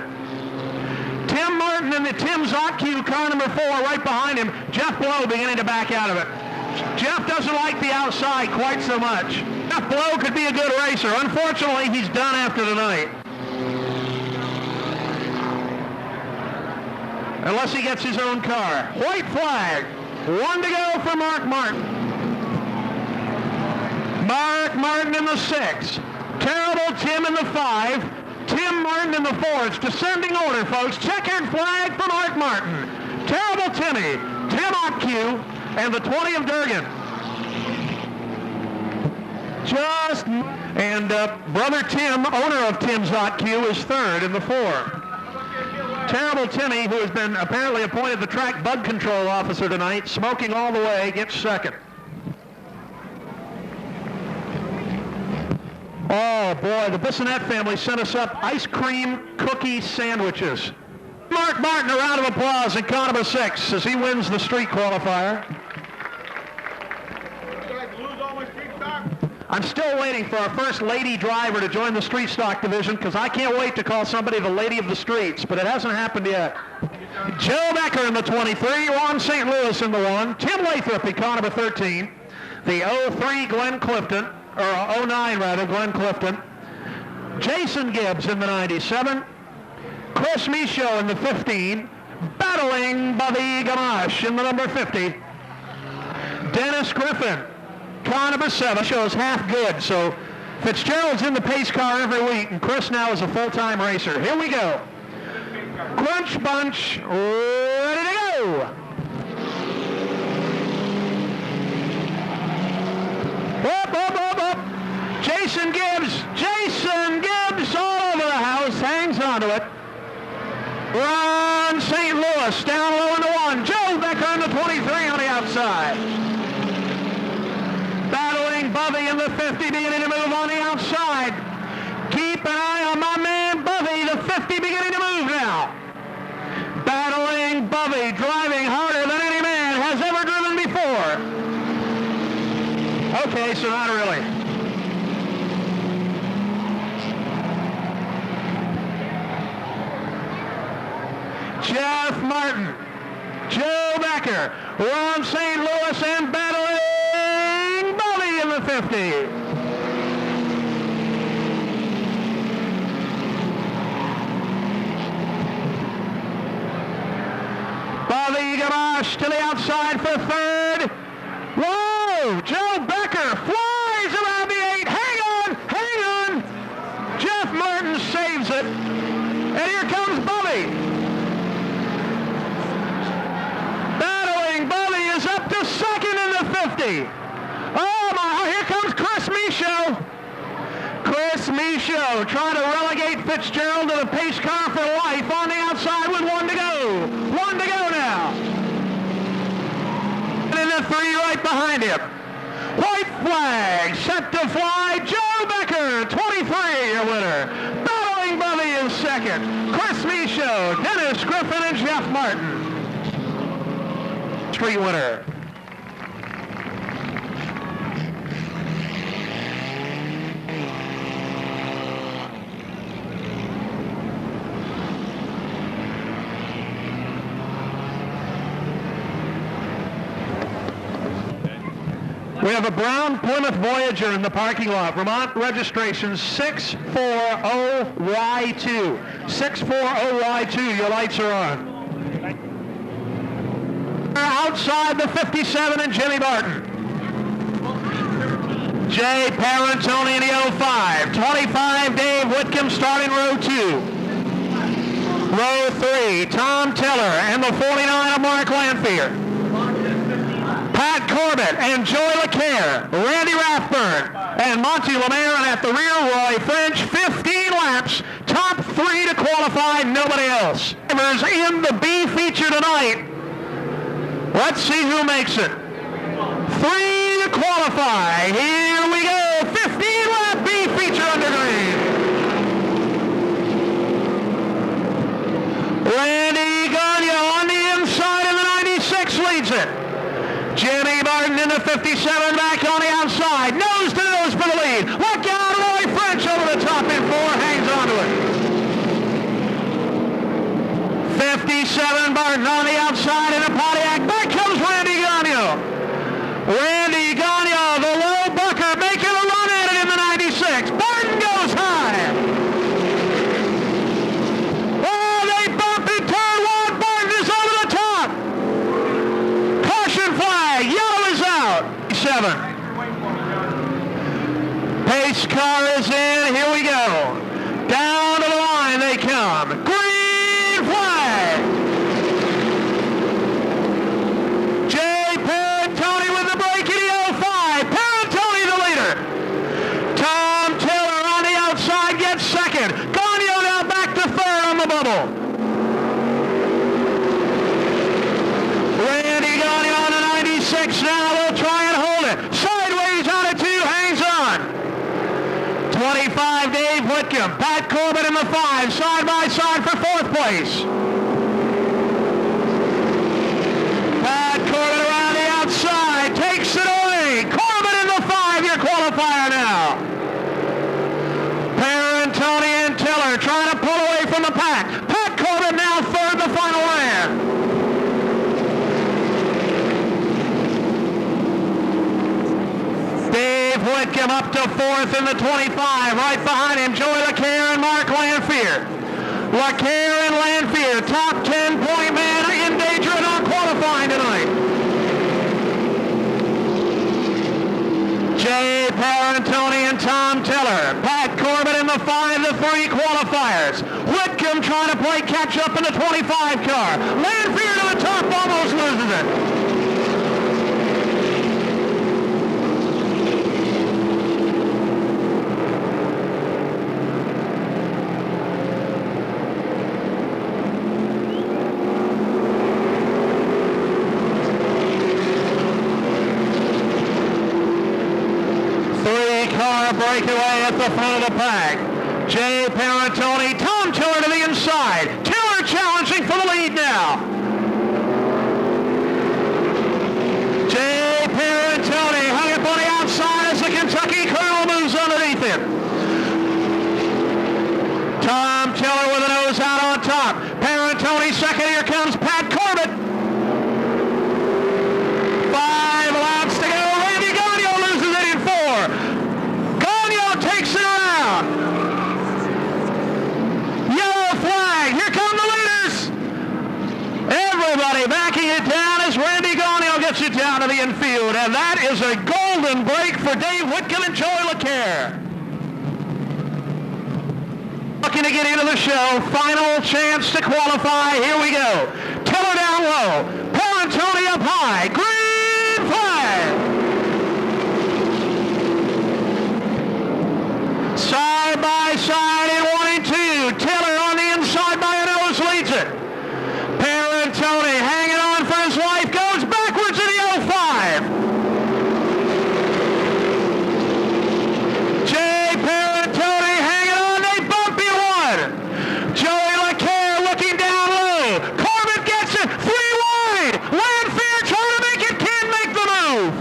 Tim Martin in the Tim Zotke car number 4 right behind him. Jeff Blow beginning to back out of it. Jeff doesn't like the outside quite so much. Jeff Blow could be a good racer. Unfortunately, he's done after tonight. Unless he gets his own car. White flag. 1 to go for Mark Martin. Mark Martin in the 6. Terrible Tim in the 5. Tim Martin in the 4. It's descending order, folks. Checkered flag for Mark Martin. Terrible Timmy, Tim Otkew, and the 20 of Durgan. And brother Tim, owner of Tim's Otkew, is 3rd in the 4. Terrible Timmy, who has been apparently appointed the track bug control officer tonight, smoking all the way, gets 2nd. Oh boy, the Bissonette family sent us up ice cream cookie sandwiches. Mark Martin, a round of applause in car number 6 as he wins the street qualifier. I'm still waiting for our first lady driver to join the street stock division because I can't wait to call somebody the lady of the streets, but it hasn't happened yet. Joe Becker in the 23, Ron St. Louis in the 1, Tim Lathrop in car number 13, the 03 Glenn Clifton, or 09 rather, Glenn Clifton, Jason Gibbs in the 97, Chris Michaud in the 15, battling Bobby Gamache in the number 50, Dennis Griffin, car number 7, shows half good, so Fitzgerald's in the pace car every week, and Chris now is a full-time racer. Here we go. Crunch Bunch, ready to go. Up, up, up, up. Jason Gibbs all over the house, hangs onto it. Ron St. Louis down low in the 1. Joe Becker in the 23 on the outside. Battling Bovey in the 50, beginning to move on the outside. Keep an eye on my man Bovey, the 50 beginning to move now. Battling Bovey, driving harder than any man has ever driven before. Okay, so not really. Jeff Martin, Joe Becker, Ron St. Louis, and battling Bobby in the 50. Bobby Gamache to the outside for 3rd. Whoa! Joe Becker flies around the 8. Hang on! Jeff Martin saves it. And here comes Bobby. Bobby is up to 2nd in the 50. Oh my, here comes Chris Michaud. Chris Michaud trying to relegate Fitzgerald to the pace car for life on the outside with 1 to go. 1 to go now. And in the 3 right behind him. White flag set to fly. Joe Becker, 23, your winner. Battling Bobby in 2nd. Chris Michaud, Dennis Griffin, and Jeff Martin. Street winner. We have a brown Plymouth Voyager in the parking lot. Vermont registration 640Y2. 640Y2, your lights are on. Outside the 57 and Jimmy Barton. Jay Parentoni in the 05. 25, Dave Whitcomb starting row 2. Row 3, Tom Tiller and the 49 of Mark Lanphier. Pat Corbett and Joey LeCaire, Randy Rathburn, and Monty Lemaire, and at the rear, Roy French. 15 laps, top 3 to qualify, nobody else. In the B feature tonight. Let's see who makes it. 3 to qualify. Here we go. 15-lap B feature under green. Randy Gagne on the inside of the 96 leads it. Jimmy Barton in the 57 back on the outside. Nose to nose for the lead. Look out, Roy French over the top in 4. Hangs onto it. 57 Barton on the outside in a Pontiac. Back comes Randy Gagne. Randy Gagne, the low bucker, making a run at it in the 96. Barton goes high. Oh, they bump in turn 1. Barton is over the top. Caution flag. Yellow is out. 7. Pace car is in. Here we go. Down to the place. Pat Corbett around the outside, takes it away. Corbett in the 5-year qualifier now. Parentoni and Tiller trying to pull away from the pack. Pat Corbett now third the final round. Dave Whitcomb up to fourth in the 25. Right behind him, Joey LaCare and Mark Lanphier. LaCare and Lanphier, top 10-point man in danger of not qualifying tonight. Jay Parentoni and Tom Tiller. Pat Corbett in the 5-3 qualifiers. Whitcomb trying to play catch-up in the 25 car. Lanphier to the top, almost loses it. Breakaway at the front of the pack. Jay Parentoni, Tom Tiller to the inside. Tiller challenging for the lead now. Jay Parentoni hung up on the outside as the Kentucky Colonel moves underneath him. Tom Tiller with a nose out on top. Parentoni second. Here comes Pat Corbett. 5 laps to go. Randy Gagnon loses it in 4. Takes it around. Yellow flag. Here come the leaders. Everybody backing it down as Randy Gagnon gets it down to the infield. And that is a golden break for Dave Whitcomb and Joey LaCare. Looking to get into the show. Final chance to qualify. Here we go. Tiller down low. Parentoni up high. Green flag. Side by side in 1 and 2. Tiller on the inside by a nose leads it. Parentoni hanging on for his life, goes backwards in the 05. Jay Parentoni hanging on, they bump in 1. Joey LaCare looking down low. Corbett gets it, 3 wide. Lanphier trying to make it, can't make the move.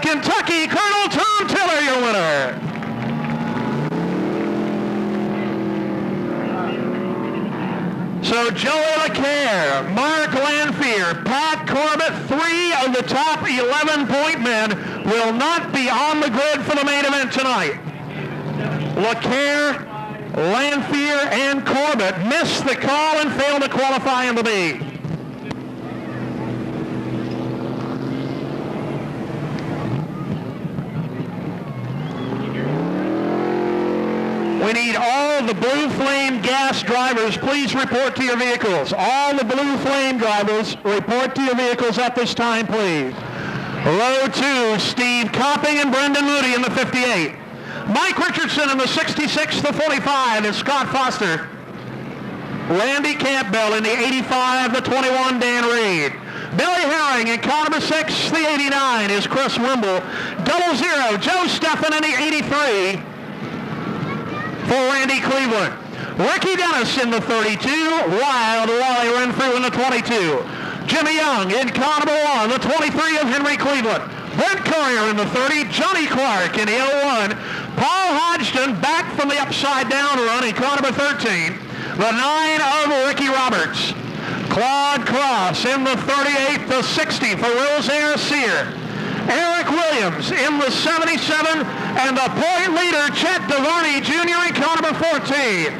Kentucky Colonel Tom Tiller, your winner. So Joey LaCare, Mark Lanphier, Pat Corbett, 3 of the top 11-point men will not be on the grid for the main event tonight. LaCare, Lanphier, and Corbett missed the call and failed to qualify in the B. We need all the Blue Flame gas drivers, please report to your vehicles. All the Blue Flame drivers, report to your vehicles at this time, please. Row 2, Steve Copping and Brendan Moody in the 58. Mike Richardson in the 66, the 45 is Scott Foster. Randy Campbell in the 85, the 21, Dan Reed. Billy Herring in car number 6, the 89 is Chris Wimble. 00, Joe Steffen in the 83. For Randy Cleveland. Ricky Dennis in the 32. Wild Wally Renfrew in the 22. Jimmy Young in car number 1, the 23 of Henry Cleveland. Brent Courier in the 30. Johnny Clark in the 01. Paul Hodgson back from the upside down run in car number 13. The 9 of Ricky Roberts. Claude Cross in the 38, the 60 for Rosaire Sear. Eric Williams in the 77, and the point leader, Chet DeVarney Jr. in car number 14.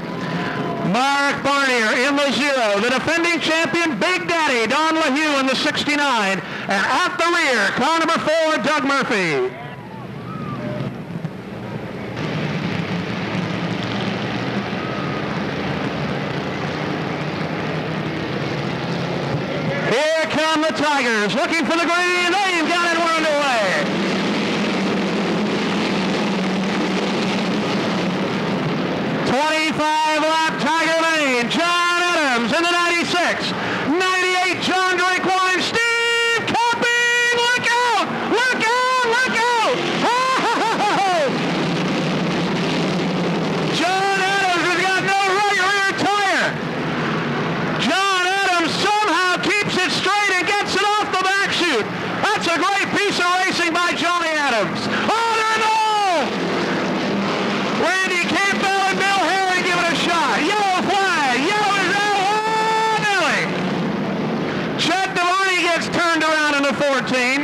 Mark Barnier in the 0, the defending champion, Big Daddy Don LaHue in the 69, and at the rear, car number 4, Doug Murphy. Here come the Tigers, looking for the green. They've got it, we're underway. .25-lap Tiger Lane. John Adams in the 96. 98, John Drakewine. Steve Copping, look out! Look out! Look out! Oh! John Adams has got no right rear tire. John Adams somehow keeps it straight and gets it off the back chute. That's a great piece of racing by Johnny Adams. Oh, they're in the hole! Randy Campbell and Bill Herring give it a shot. Yellow flag. Yellow is out. Oh, Nelly. Chet DeVarney gets turned around in the 14.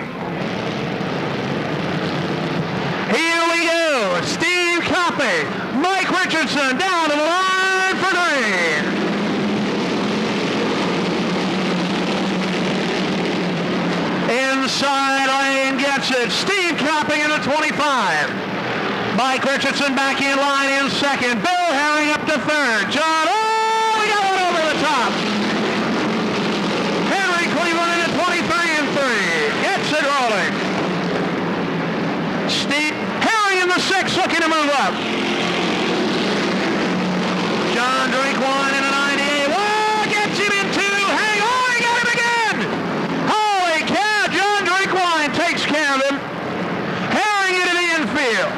Here we go. Steve Copping. Mike Richardson down to the line for green. Inside lane gets it. Steve Copping in the 25. Mike Richardson back in line in second. Bill Herring up to third. John, oh, we got one over the top. Henry Cleveland in the 23 and 3. Gets it rolling. Steve Herring in the 6 looking to move up. John Drakewine in the 98. Whoa, gets him in 2. Hang on, he got him again. Holy cow, John Drakewine takes care of him. Herring into the infield.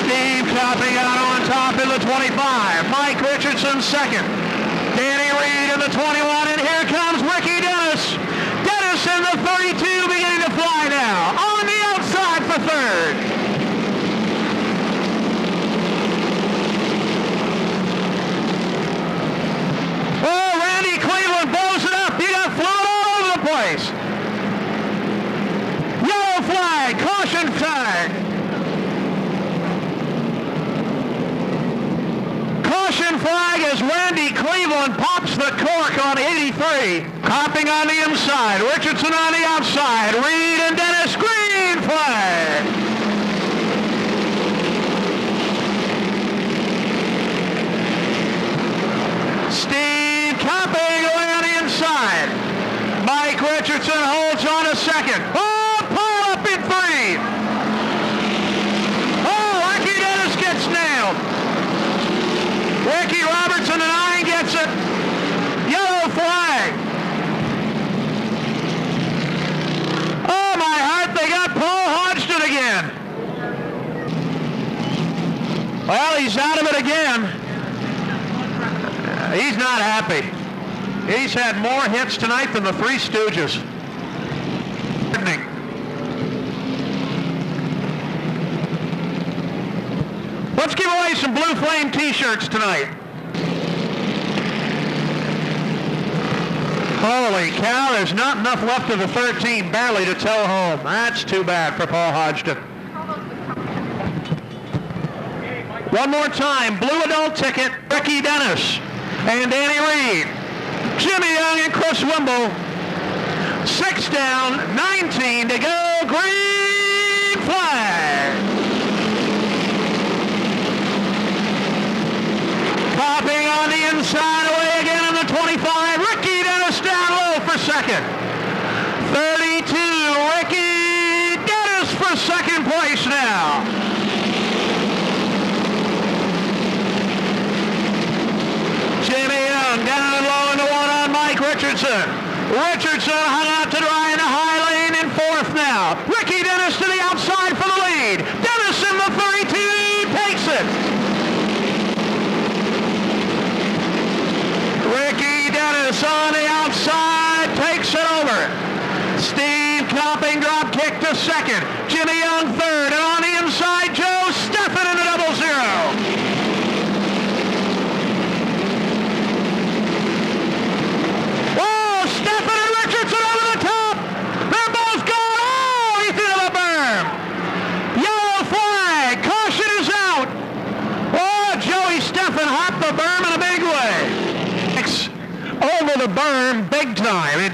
Steve Copping out on top in the 25. Mike Richardson second. Danny Reed in the 21, and here comes Ricky Dennis. Dennis in the 32 beginning to fly now. On the outside for third. Oh, Randy Cleveland blows it up. He got flown all over the place. Yellow flag, caution flag. Caution flag as Randy Cleveland pops the cork on 83. Copping on the inside, Richardson on the outside, Reed and Dennis, green flag. Steve Copping going on the inside. Mike Richardson holds on a second. Oh, Paul up in 3. Oh, Ricky Dennis gets nailed. Ricky Robertson and 9 gets it. Yellow flag. Oh, my heart, they got Paul Hodgson again. Well, he's out of it again. He's not happy. He's had more hits tonight than the Three Stooges. Let's give away some Blue Flame t-shirts tonight. Holy cow, there's not enough left of the 13 barely to tow home. That's too bad for Paul Hodgson. One more time, blue adult ticket, Ricky Dennis and Danny Reed. Jimmy Young and Chris Wimble. 6 down, 19 to go, green flag. Copping on the inside, away again in the 25. Ricky Dennis down low for second. 32, Ricky Dennis for second place now. Jimmy Young down low in the 1 on Mike Richardson. Richardson hung out to dry in the high lane in 4th now. Ricky Dennis to the outside for the lead. Dennis in the 32 takes it. Ricky Dennis on the outside takes it over. Steve Copping drop kick to second. Jimmy Young third, and on the inside, Joe Steffen in the 00.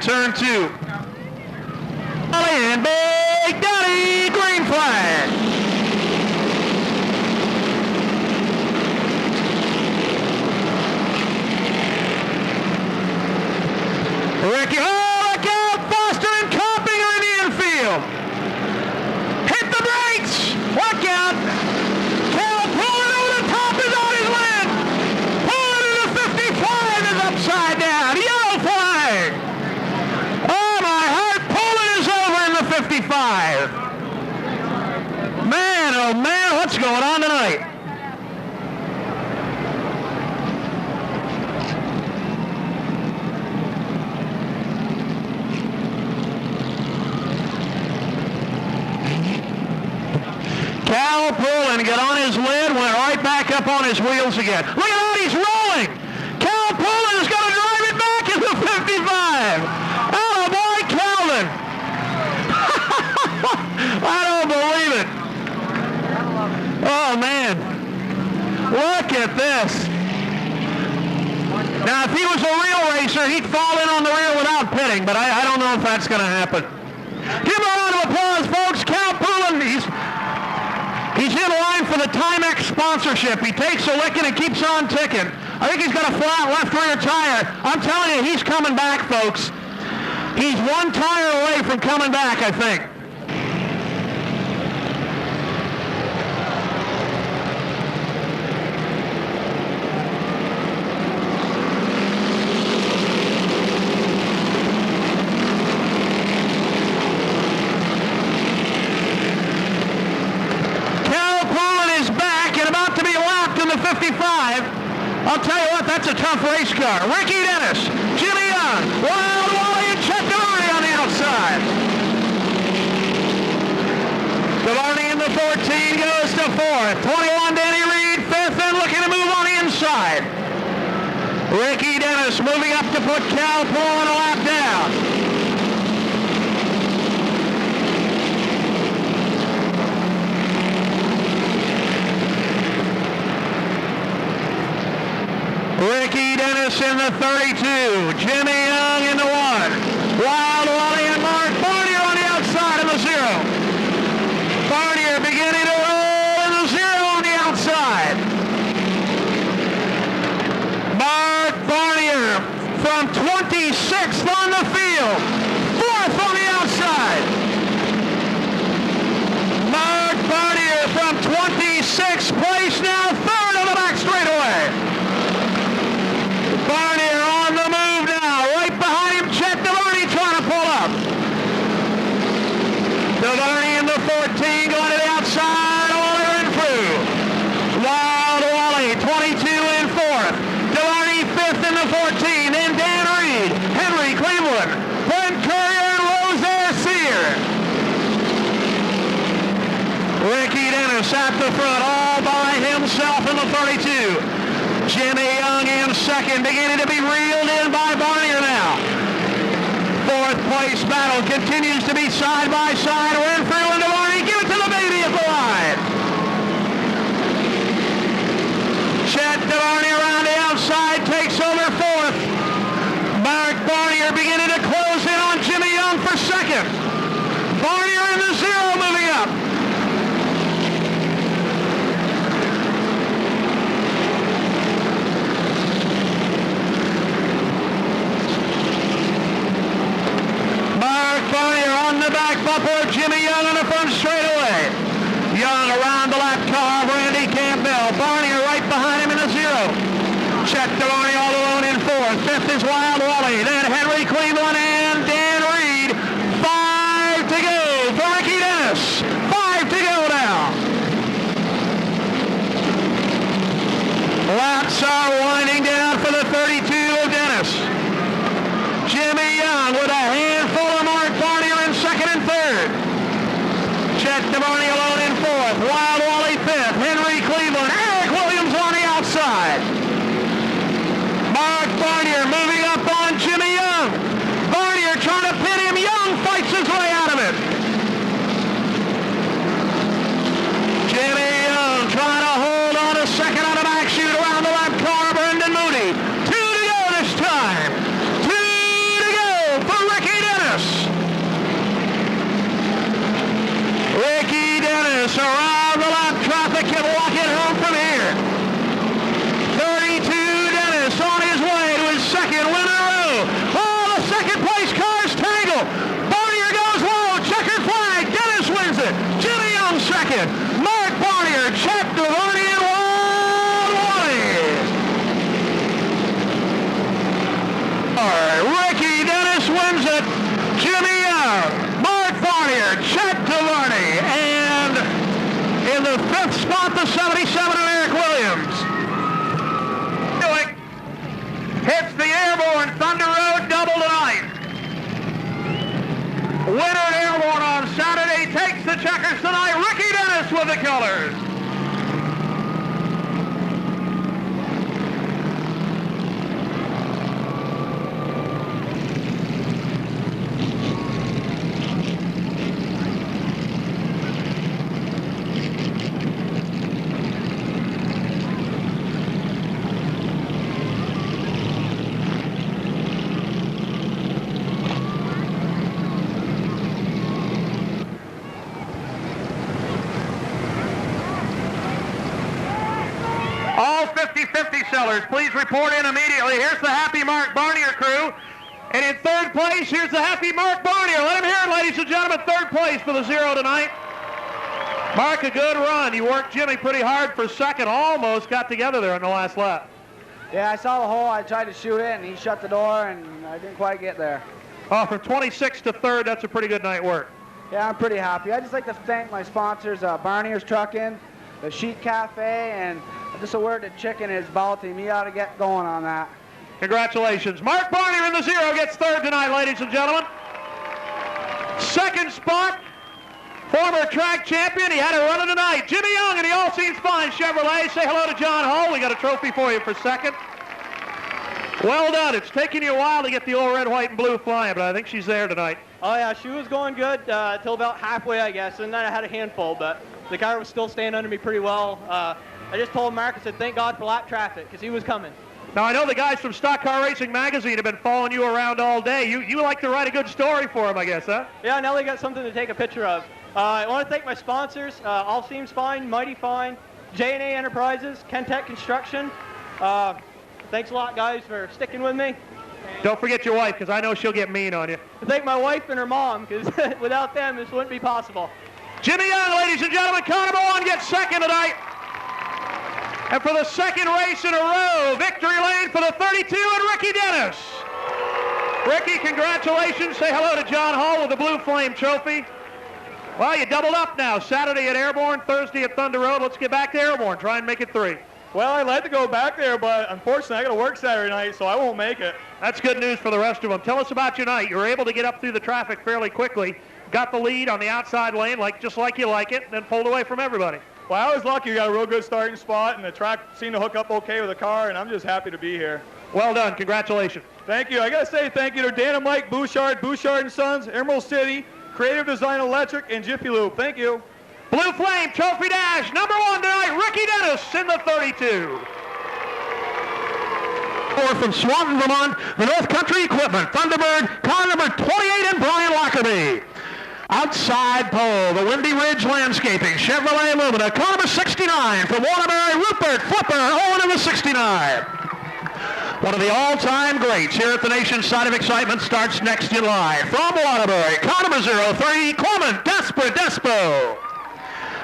turn 2. And Big Daddy, green flag. Ricky, look out! Foster and Copping are in the infield. Hit the brakes! Look out! Cal pulling over the top is on his lid. Pulling to the 55 is upside down. Yellow flag. Oh my heart! Pulling is over in the 55. Man, oh man, what's going on tonight? Cal Poulin got on his lid, went right back up on his wheels again. Look at that, he's rolling. Cal Poulin is going to drive it back in the 55. Oh, boy, Calvin. I don't believe it. Oh, man. Look at this. Now, if he was a real racer, he'd fall in on the rear without pitting, but I don't know if that's going to happen. Give him a round of applause, folks. Cal Poulin, He's in line for the Timex sponsorship. He takes a licking and keeps on ticking. I think he's got a flat left rear tire. I'm telling you, he's coming back, folks. He's one tire away from coming back, I think. I'll tell you what, that's a tough race car. Ricky Dennis, Jimmy Young, Wild Wally, and Chet DeVarney on the outside. DeVarney in the 14 goes to 4th. 21, Danny Reed, 5th, and looking to move on the inside. Ricky Dennis moving up to put Cal Poulin a lap down. Ricky Dennis in the 32, Jimmy Young in the 1, Wild Wally and Mark Barnier on the outside in the 0. Barnier beginning to roll in the 0 on the outside. Mark Barnier from 26th on the field, 4th on the outside. Mark Barnier from 26th place now, 3rd on the back straightaway. Barnier on the move now. Right behind him, Chet DeVarney trying to pull up. DeVarney in the 14 going to the outside. Waller and through. Wild Wally, 22 in 4th. DeVarney 5th in the 14. Then Dan Reed, Henry Cleveland, Brent Courier, and Rosaire Sear. Ricky Dennis at the front all by himself in the 32. Jimmy Young in 2nd, beginning to be reeled in by Barnier now. 4th place battle continues to be side by side. Renfrew and DeVarney, give it to the baby at the line. Chet DeVarney around the outside, takes over 4th. Mark Barnier beginning to close in on Jimmy Young for 2nd. Barnier in the 0 moving up. Barnier on the back bumper, Jimmy Young on the front straightaway. Young around the lap car, Randy Campbell. Barnier right behind him in the 0. Chet DeVarney all alone in 4th. 5th is Wild Wally. Then Henry Cleveland and Dan Reed. 5 to go for Ricky Dennis. 5 to go now. Laps are winding down for the 32 of Dennis. Jimmy Young with a handful of Mark Barnier in 2nd and 3rd. Chet DeVarney alone in 4th. Wild Wally 5th. Henry Cleveland. Eric Williams on the outside. Mark Barnier moving up on Jimmy Young. Barnier trying to pin him. Young fights his way out of it. Jimmy Young trying to hold on a second on the back chute around the lap car. Jimmy Young, Mark Barnier, Chet DeVarney, and in the 5th spot, the 77 of Eric Williams. Hits the Airborne Thunder Road double tonight. Winner at Airborne on Saturday takes the checkers tonight. Ricky Dennis with the colors. All 50-50 sellers, please report in immediately. Here's the Happy Mark Barnier crew. And in 3rd place, here's the Happy Mark Barnier. Let him hear it, ladies and gentlemen. 3rd place for the 0 tonight. Mark, a good run. You worked Jimmy pretty hard for 2nd. Almost got together there on the last lap. Yeah, I saw the hole. I tried to shoot it, and he shut the door, and I didn't quite get there. Oh, from 26th to 3rd, that's a pretty good night work. Yeah, I'm pretty happy. I'd just like to thank my sponsors, Barnier's Trucking, the Sheet Cafe, and just a word to Chicken is Balti. He ought to get going on that. Congratulations. Mark Barnier in the 0 gets 3rd tonight, ladies and gentlemen. 2nd spot, former track champion. He had a run of tonight. Jimmy Young and the All Seems Fine Chevrolet. Say hello to John Hall. We got a trophy for you for 2nd. Well done. It's taken you a while to get the old red, white, and blue flying, but I think she's there tonight. Oh, yeah, she was going good till about halfway, I guess, and then I had a handful, but the car was still staying under me pretty well. I just told Mark, I said, thank God for lap traffic, because he was coming. Now, I know the guys from Stock Car Racing Magazine have been following you around all day. You like to write a good story for them, I guess, huh? Yeah, now they got something to take a picture of. I want to thank my sponsors, All Seems Fine, Mighty Fine, J&A Enterprises, Kentech Construction. Thanks a lot, guys, for sticking with me. Don't forget your wife, because I know she'll get mean on you. I thank my wife and her mom, because without them, this wouldn't be possible. Jimmy Young, ladies and gentlemen, car number 1 gets 2nd tonight. And for the 2nd race in a row, victory lane for the 32 and Ricky Dennis. Ricky, congratulations. Say hello to John Hall with the Blue Flame Trophy. Well, you doubled up now. Saturday at Airborne, Thursday at Thunder Road. Let's get back to Airborne. Try and make it 3. Well, I'd like to go back there, but unfortunately I got to work Saturday night, so I won't make it. That's good news for the rest of them. Tell us about your night. You were able to get up through the traffic fairly quickly. Got the lead on the outside lane, just like you like it, then pulled away from everybody. Well, I was lucky. We got a real good starting spot, and the track seemed to hook up okay with the car, and I'm just happy to be here. Well done. Congratulations. Thank you. I got to say thank you to Dan and Mike Bouchard, Bouchard & Sons, Emerald City, Creative Design Electric, and Jiffy Lube. Thank you. Blue Flame Trophy Dash, number 1 tonight, Ricky Dennis in the 32. From Swanton, Vermont, the North Country Equipment, Thunderbird, car number 28, and Brian Lockerbie. Outside pole, the Windy Ridge Landscaping, Chevrolet Lumina, car number 69 from Waterbury, Rupert Flipper, Owen in the 69. One of the all-time greats here at the Nation's Side of Excitement starts next in line. From Waterbury, car number 03, Clement Despo.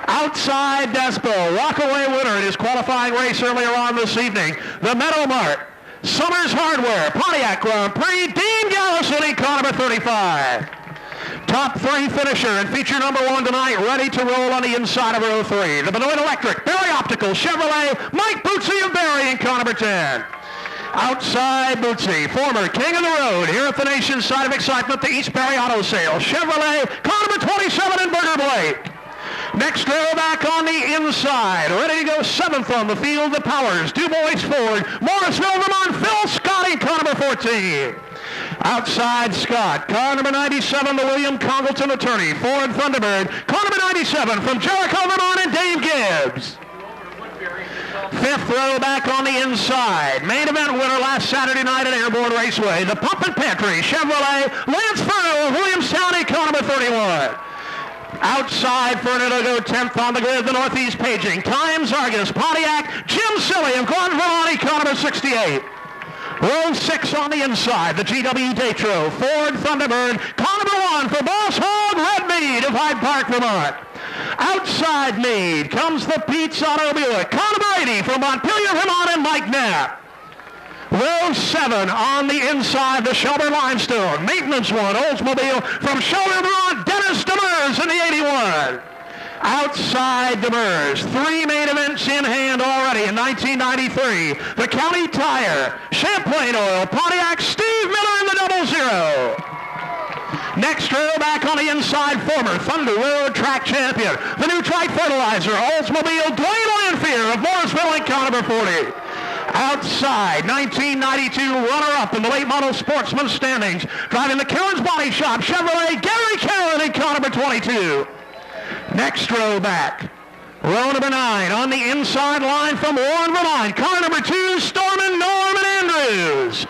Outside Despo, walk-away winner in his qualifying race earlier on this evening. The Meadow Mart, Summers Hardware, Pontiac Grand Prix, Dean Gallison in car number 35. Top 3 finisher and feature number 1 tonight, ready to roll on the inside of row 3. The Benoit Electric, Barry Optical, Chevrolet, Mike Bootsy of Barry in car number 10. Outside Bootsy, former king of the road here at the Nation's Side of Excitement, the East Barry Auto Sales, Chevrolet, car number 27 and Burger Blake. Next row back on the inside, ready to go 7th on the field, the Powers, DuBois Ford, Morrisville, Vermont, Phil Scott in car number 14. Outside Scott, car number 97, the William Congleton attorney, Ford Thunderbird, car number 97 from Jericho, Vermont, and Dave Gibbs. 5th row back on the inside. Main event winner last Saturday night at Airborne Raceway, the Pump and Pantry, Chevrolet, Lance Furno of Williamstown, car number 31. Outside Furno to go 10th on the grid, the Northeast Paging, Times Argus, Pontiac, Jim Silly of Gordon Vermont, car number 68. Row 6 on the inside, the GW Datro, Ford Thunderbird, car number 1 for Boss Hog Red Mead of Hyde Park, Vermont. Outside Mead comes the Pete's Auto Buick, car number 80 from Montpelier, Vermont, and Mike Knapp. Row 7 on the inside, the Shelburne Limestone. Maintenance 1, Oldsmobile from Shelburne, Vermont, Dennis Demers in the 81. Outside Demers, 3 main events in hand already in 1993. The County Tire, Champlain Oil, Pontiac, Steve Miller in the 00. Next row back on the inside, former Thunder Road track champion, the new Trite Fertilizer, Oldsmobile, Dwayne Lanphier of Morrisville and car number 40. Outside, 1992 runner-up in the late model sportsman standings, driving the Karen's Body Shop, Chevrolet, Gary Karen in car number 22. Next row back, row number 9 on the inside line from Warren, Vermont, car number 2, Stormin Norman Andrews.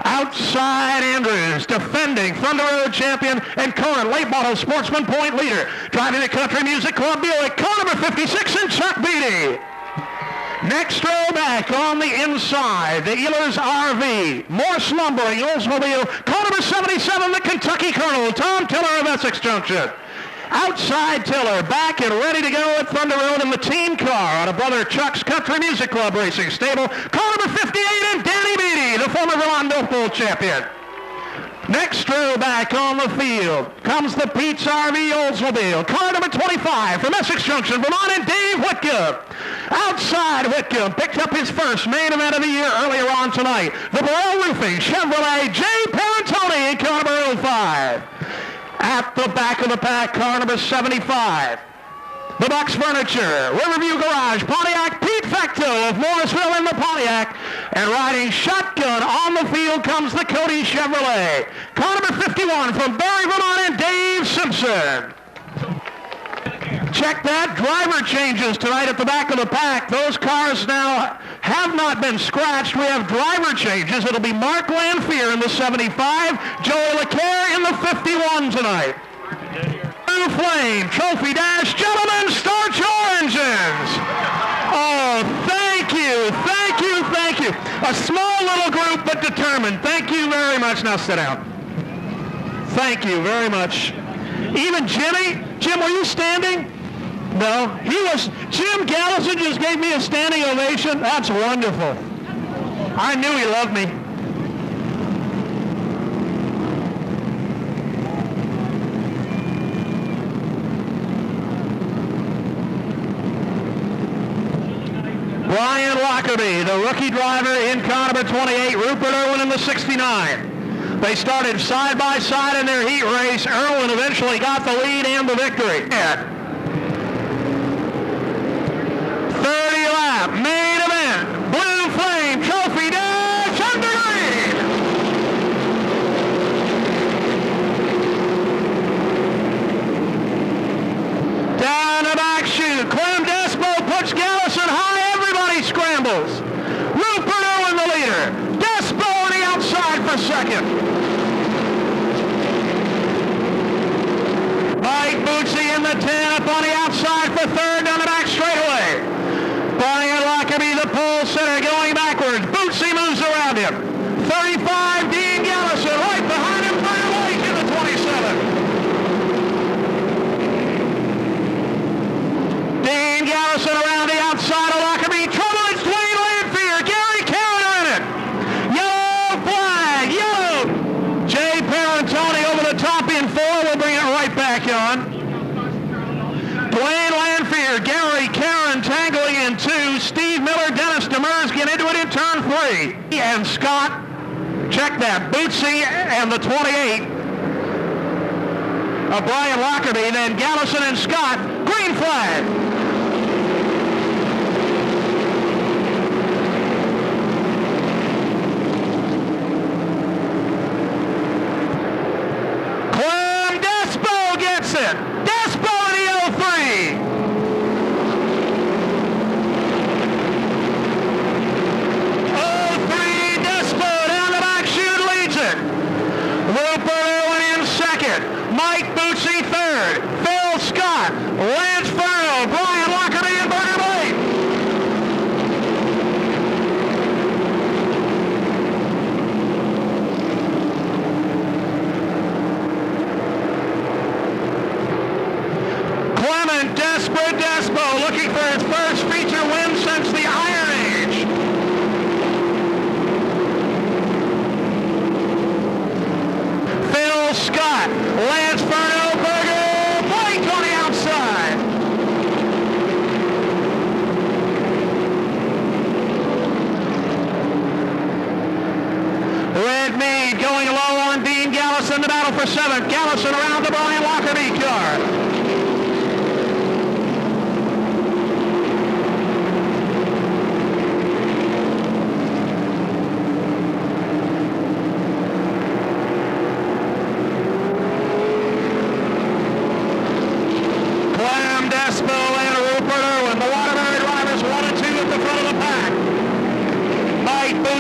Outside Andrews, defending Thunder Road champion and current late model sportsman point leader, driving the Country Music Club Buick, car number 56 and Chuck Beatty. Next row back on the inside, the Ehlers RV, Morse Lumbering, Oldsmobile, car number 77, the Kentucky Colonel, Tom Tiller of Essex Junction. Outside Tiller, back and ready to go at Thunder Road in the team car out of Brother Chuck's Country Music Club Racing Stable. Car number 58 and Danny Beatty, the former Vermont Milfoil champion. Next row back on the field comes the Pete's RV Oldsmobile. Car number 25 from Essex Junction, Vermont, and Dave Whitcomb. Outside Whitcomb picked up his first main event of the year earlier on tonight. The Burrell Roofing Chevrolet, Jay Parentoni in car number 05. At the back of the pack, car number 75. The Bucks Furniture, Riverview Garage, Pontiac, Pete Fecto of Morrisville in the Pontiac. And riding shotgun on the field comes the Cody Chevrolet. Car number 51 from Barry, Vermont, and Dave Simpson. Check that. Driver changes tonight at the back of the pack. Those cars now have not been scratched. We have driver changes. It'll be Mark Lanphier in the 75, Joey LeCaire in the 51 tonight. Blue Flame, Trophy Dash, gentlemen, start your engines. Oh, thank you, thank you, thank you. A small little group, but determined. Thank you very much. Now sit down. Thank you very much. Even Jimmy, Jim, were you standing? No, he was. Jim Gallison just gave me a standing ovation. That's wonderful. I knew he loved me. Brian Lockerbie, the rookie driver in car number 28, Rupert Irwin in the 69. They started side by side in their heat race. Irwin eventually got the lead and the victory. 30 lap, main event, Blue Flame, Trophy Dash, underneath. Down the back chute, Clem Despo puts Gallison high, everybody scrambles. Rupert Irwin the leader, Despo on the outside for second. Mike Bootsy in the 10 up on the outside for third down the back straightaway. Brian Lockerbie, the pole sitter, going backwards. Bootsy moves around him. 35, Dean Gallison, right behind him, Brian Lake in the 27. Dean Gallison around the outside of Lockerbie. Trouble, it's Dwayne Lanphier. Gary Karen in it. Yellow flag, yellow. Jay Parentoni over the top in 4. We'll bring it right back on. Dwayne Lanphier, Gary Karen tangling in 2. Steve Miller, Dennis Demers get into it in turn 3. And Scott, check that, Bootsy and the 28 of Brian Lockerbie. Then Gallison and Scott, green flag. Clem Despo gets it. Despo in the 03. Rupert Irwin in second. Mike Bootsy third. Phil Scott. Lance Farrell. Brian Lockerbie and Bernard Blake. Clement Despo looking for his first feature win since the Iron Age. Lance Furno, Berger, Blake on the outside. Red Mead going low on Dean Gallison, the battle for 7th. Gallison around the Brian Lockerbie car.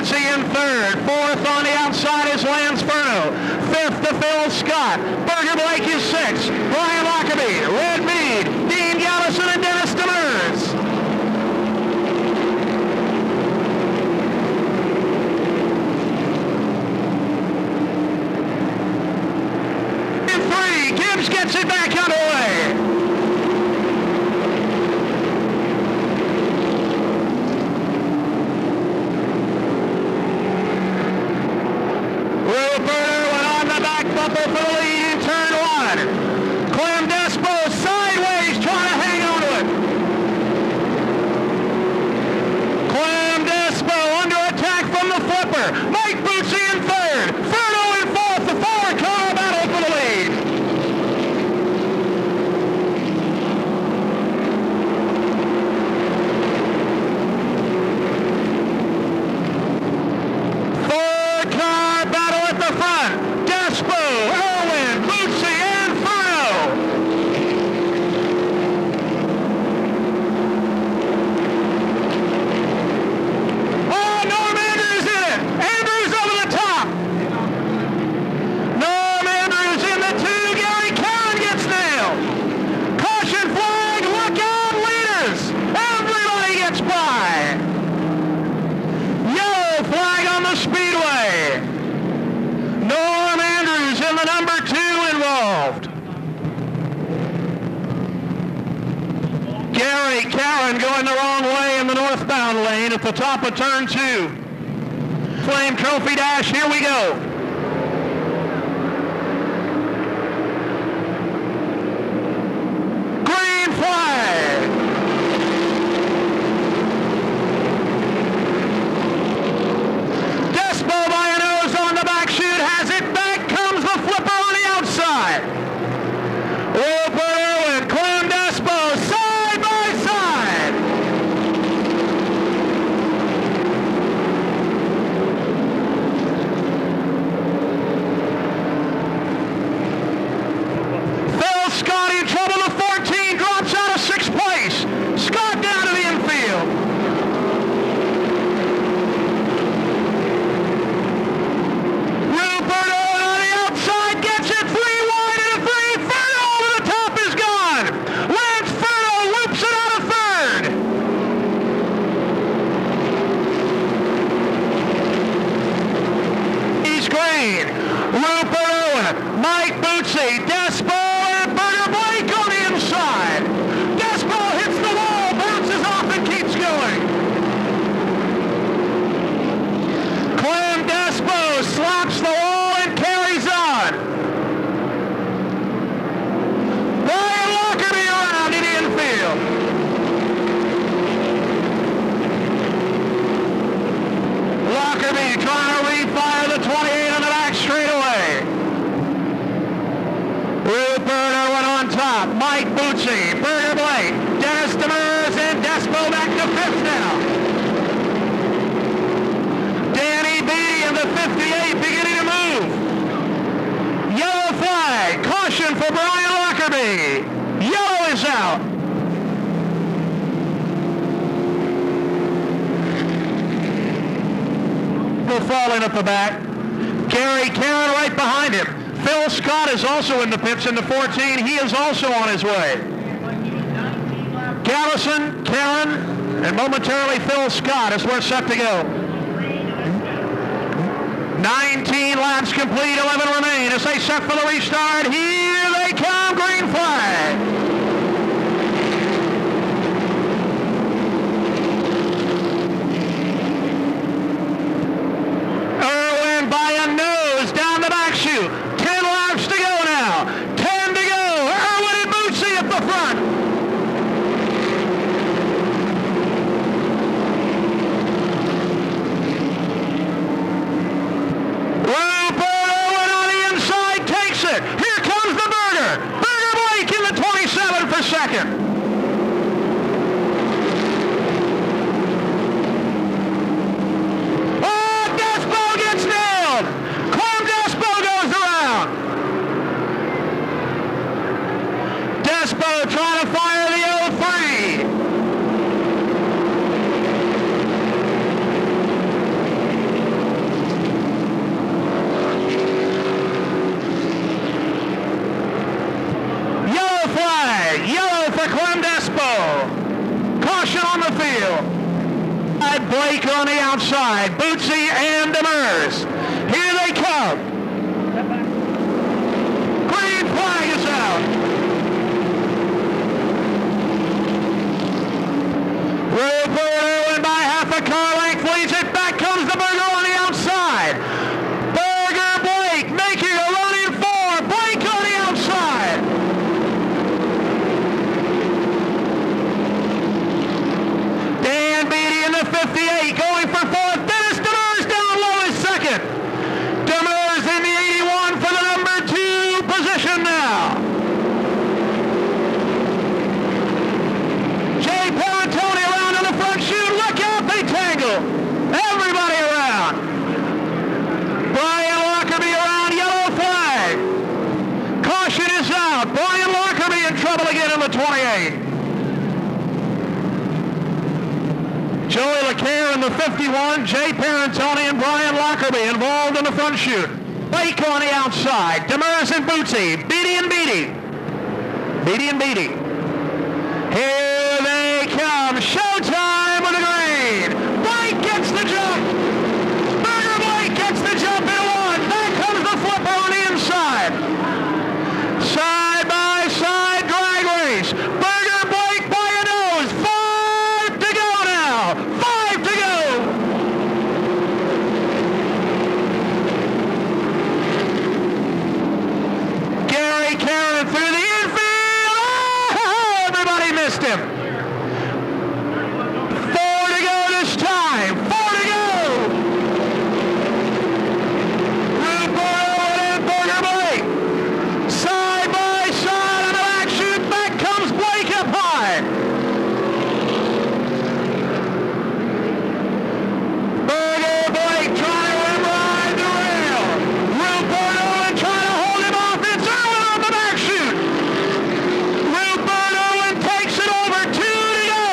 In 3rd. 4th on the outside is Lance Furno. 5th to Phil Scott. Berger Blake is 6th. Brian Lockerbie, Red Mead, Dean Gallison, and Dennis Demers. In 3, Gibbs gets it back underway. For the lead in turn 1. Clem Despo sideways trying to hang on to it. Clem Despo under attack from the flipper. Mike Bootsy in 3rd. Furno in 4th. The 4-car battle for the lead. Going the wrong way in the northbound lane at the top of turn 2. Flame Trophy Dash, here we go. Green flag. Despo by a nose on the back chute, has it back, comes the flipper on the outside. Wilbur and Clem Despo side by side. Phil Scott in trouble. The 14 drops out of 6th place. Scott down to the infield. Rupert Owen on the outside gets it 3 wide and a 3. Furno over the top is gone. Lance Furno loops it out of 3rd. He's green. Rupert Owen, Mike Bootsy, Despo, and Berger Blake on the inside. Despo hits the wall, bounces off, and keeps going. Clem Despo slaps the wall and carries on. Brian Lockerbie around in the infield. Lockerbie trying to refire the 28 on the back straightaway. Rupert Owen on top. Mike Bootsy, Berger Blake, Dennis Demers, and Despo back to 5th now. Danny Beatty in the 58 beginning to move. Yellow flag. Caution for Brian Lockerbie. Yellow is out. Falling at the back. Gary Caron right behind him. Phil Scott is also in the pits in the 14. He is also on his way. Gallison, Caron, and momentarily Phil Scott is where it's set to go. 19 laps complete, 11 remain as they set for the restart. Here they come, green flag. Irwin by a nose down the back chute. 10 laps to go now. winner. Burger Blake in the 27 for second. Trying to fire the 0-3. Yellow flag. Yellow for Clem Despo. Caution on the field. Blake on the outside. Bootsy and Demers. Here they come. Green flag is out. Rupert Irwin by half a car length leads it. Back comes the Burger on the outside. Burger Blake making a run in 4. Blake on the outside. Dan Beatty in the 58 going for 4th. Dennis Demers down low is second. Demers in the 81 for the number 2 position now. Jay Parentoni around on the front chute. Look out, they tangle. Everybody around. Brian Lockerbie around, yellow flag. Caution is out. Brian Lockerbie in trouble again in the 28. Joey LeCaire in the 51. Jay Parentoni and Brian Lockerbie involved in the front chute. Blake on the outside. Demers and Bootsy. Beatty and Beatty. Beatty and Beatty. Here they come. Showtime with the green. Blake gets the jump. Burger Blake gets the jump in 1. Back comes the flipper on the inside. Side by side drag race. Burger Blake by a nose. 5 to go now. 5 to go. Gary Caron through the infield. Oh, everybody missed him. 4 to go this time. 4 to go. Rupert Irwin and Burger Blake. Side by side on the back chute. Back comes Blake up high. Burger Blake trying to ride the rail. Rupert Irwin trying to hold him off. It's Irwin on the back chute. Rupert Irwin takes it over. 2 to go.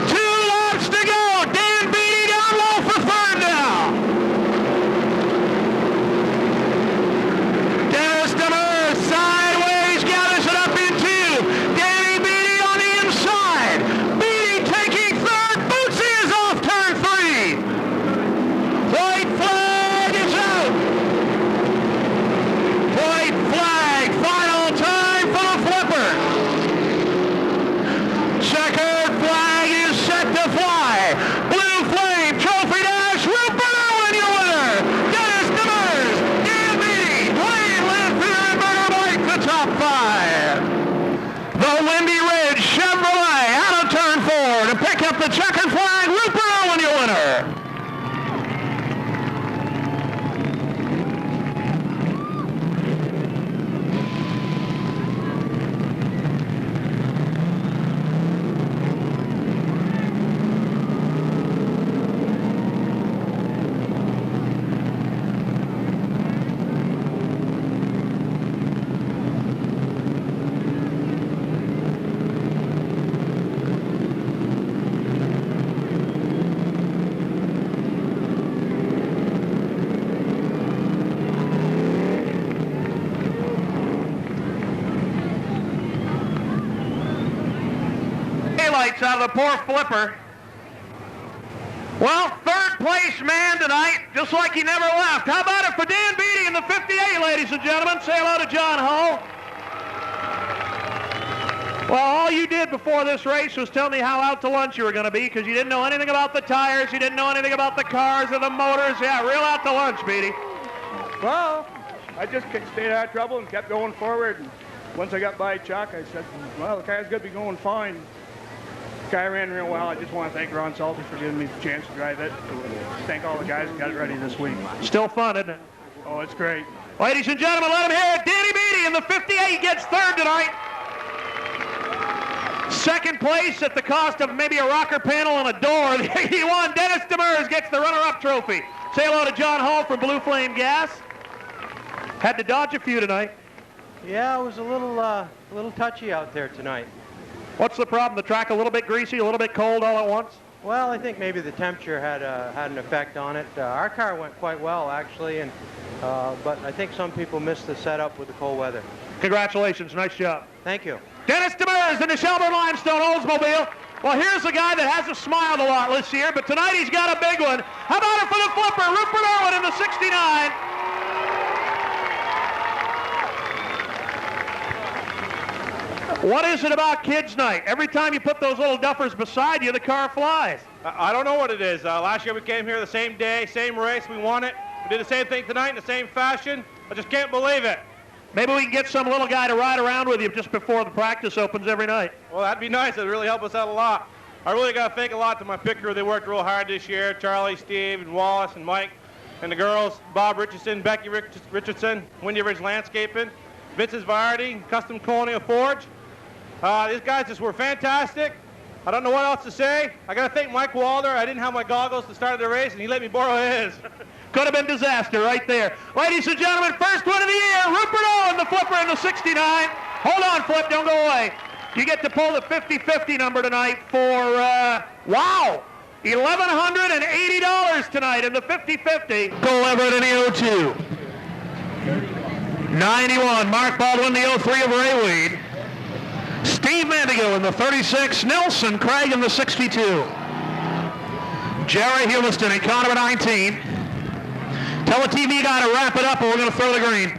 2 laps to go. Dan Beatty down low for 3rd now. Dennis Demers sideways gathers it up in 2. Danny Beatty on the inside. Beatty taking 3rd. Bootsy is off turn 3. White flag is out. White flag. Final time for the flipper. Checkered flag is set to fly. Blue flame, trophy dash, Rupert Irwin, your winner. Dennis Demers, Dan Beatty, Dwayne Lanphier, and Burger Blake, the top 5. The Windy Ridge Chevrolet out of turn 4 to pick up the checkered flag. Rupert Irwin, your winner. Daylights out of the poor flipper. Well, 3rd place man tonight, just like he never left. How about it for Dan Beatty in the 58, ladies and gentlemen? Say hello to John Hull. Well, all you did before this race was tell me how out to lunch you were going to be because you didn't know anything about the tires, you didn't know anything about the cars or the motors. Yeah, real out to lunch, Beatty. Well, I just stayed out of trouble and kept going forward. And once I got by Chuck, I said, well, the car's going to be going fine. The car ran real well. I just want to thank Ron Salty for giving me the chance to drive it. Thank all the guys who got it ready this week. Still fun, isn't it? Oh, it's great. Ladies and gentlemen, let him hear it. Danny Beatty Danny in the 58 gets third tonight. Second place at the cost of maybe a rocker panel and a door. The 81, Dennis Demers gets the runner-up trophy. Say hello to John Hall from Blue Flame Gas. Had to dodge a few tonight. Yeah, it was a little touchy out there tonight. What's the problem? The track a little bit greasy, a little bit cold all at once? Well, I think maybe the temperature had an effect on it. Our car went quite well, actually, and but I think some people missed the setup with the cold weather. Congratulations. Nice job. Thank you. Dennis Demers in the Shelburne Limestone Oldsmobile. Well, here's a guy that hasn't smiled a lot this year, but tonight he's got a big one. How about it for the flipper, Rupert Owen in the 69. What is it about kids' night? Every time you put those little duffers beside you, the car flies. I don't know what it is. Last year we came here the same day, same race, we won it. We did the same thing tonight in the same fashion. I just can't believe it. Maybe we can get some little guy to ride around with you just before the practice opens every night. Well, that'd be nice. It'd really help us out a lot. I really got to thank a lot to my pit crew. They worked real hard this year. Charlie, Steve, and Wallace, and Mike, and the girls, Bob Richardson, Becky Richardson, Windy Ridge Landscaping, Vincent Vardy, Custom Colonial Forge. These guys just were fantastic. I don't know what else to say. I got to thank Mike Walder. I didn't have my goggles to start the race, and he let me borrow his. Could have been disaster right there. Ladies and gentlemen, first win of the year, Rupert Owen, the flipper in the 69. Hold on, Flip, don't go away. You get to pull the 50-50 number tonight for, wow, $1,180 tonight in the 50-50. Cole Everett in the 02. 91, Mark Baldwin, the 03 of Ray Weed. Steve Mandigo in the 36, Nelson Craig in the 62. Jerry Hewliston in car number 19. Tell the TV guy to wrap it up or we're going to throw the green.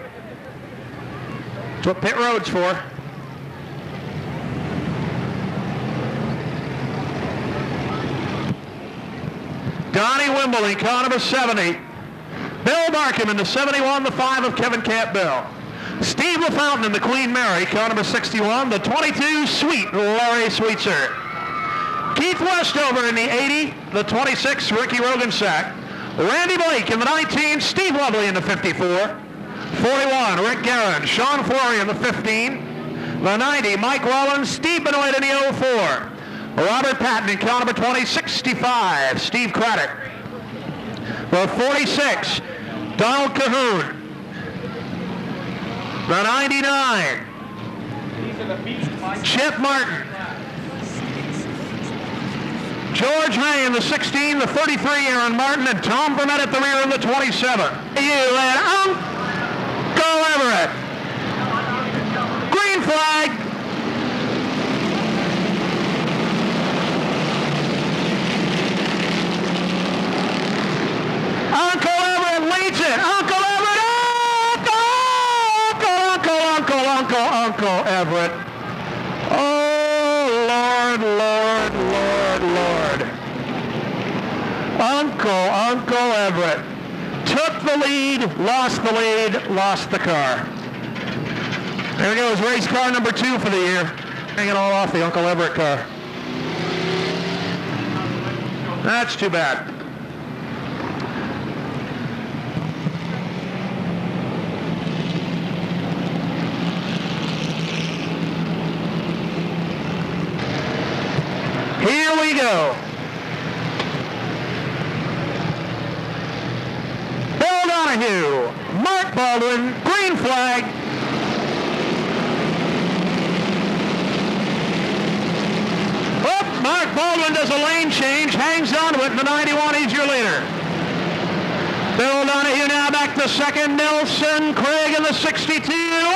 That's what pit road's for. Donnie Wimble in car number 70. Bill Markham in the 71, the 5 of Kevin Campbell. Steve LaFountain in the Queen Mary, car number 61, the 22, Sweet, Larry Sweetser. Keith Westover in the 80, the 26, Ricky Rogensack. Randy Blake in the 19, Steve Lovely in the 54. 41, Rick Guerin, Sean Flory in the 15. The 90, Mike Rollins, Steve Benoit in the 04. Robert Patton in car number 20, 65, Steve Craddock. The 46, Donald Cahoon. The 99, Chip Martin. George May in the 16, the 33, Aaron Martin, and Tom Burnett at the rear in the 27. You and Uncle Everett. Green flag. Uncle Everett leads it. Uncle Everett. Uncle Everett. Oh, Lord, Lord, Lord, Lord. Uncle Everett took the lead, lost the car. There goes race car number 2 for the year. Hanging all off the Uncle Everett car. That's too bad. Here we go. Bill Donahue, Mark Baldwin, green flag. Oh, Mark Baldwin does a lane change, hangs on to it, and the 91, he's your leader. Bill Donahue now back to second. Nelson Craig in the 62,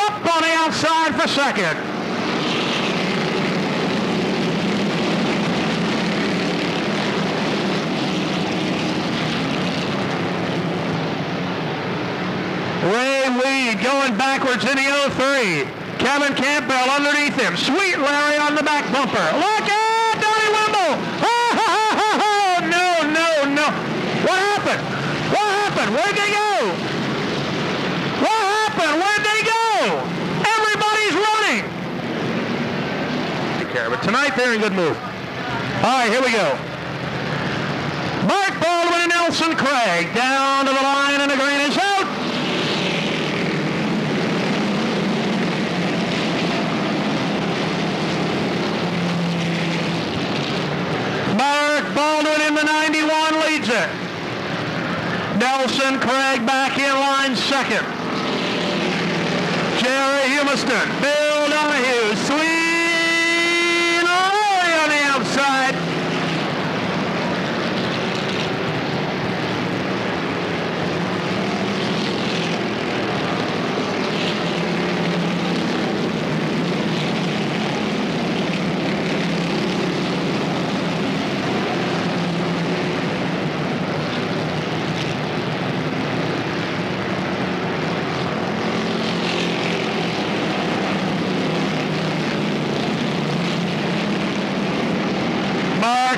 up on the outside for second. Ray Weed going backwards in the 03. Kevin Campbell underneath him. Sweet Larry on the back bumper. Look out, Donnie Wimble. Oh, no. What happened? Where'd they go? Where'd they go? Everybody's running. But tonight they're in good mood. All right, here we go. Mark Baldwin and Nelson Craig down to the line, and the green is out. Nelson Craig back in line second. Jerry Humiston, Bill Donahue, Sweet Larry on the outside.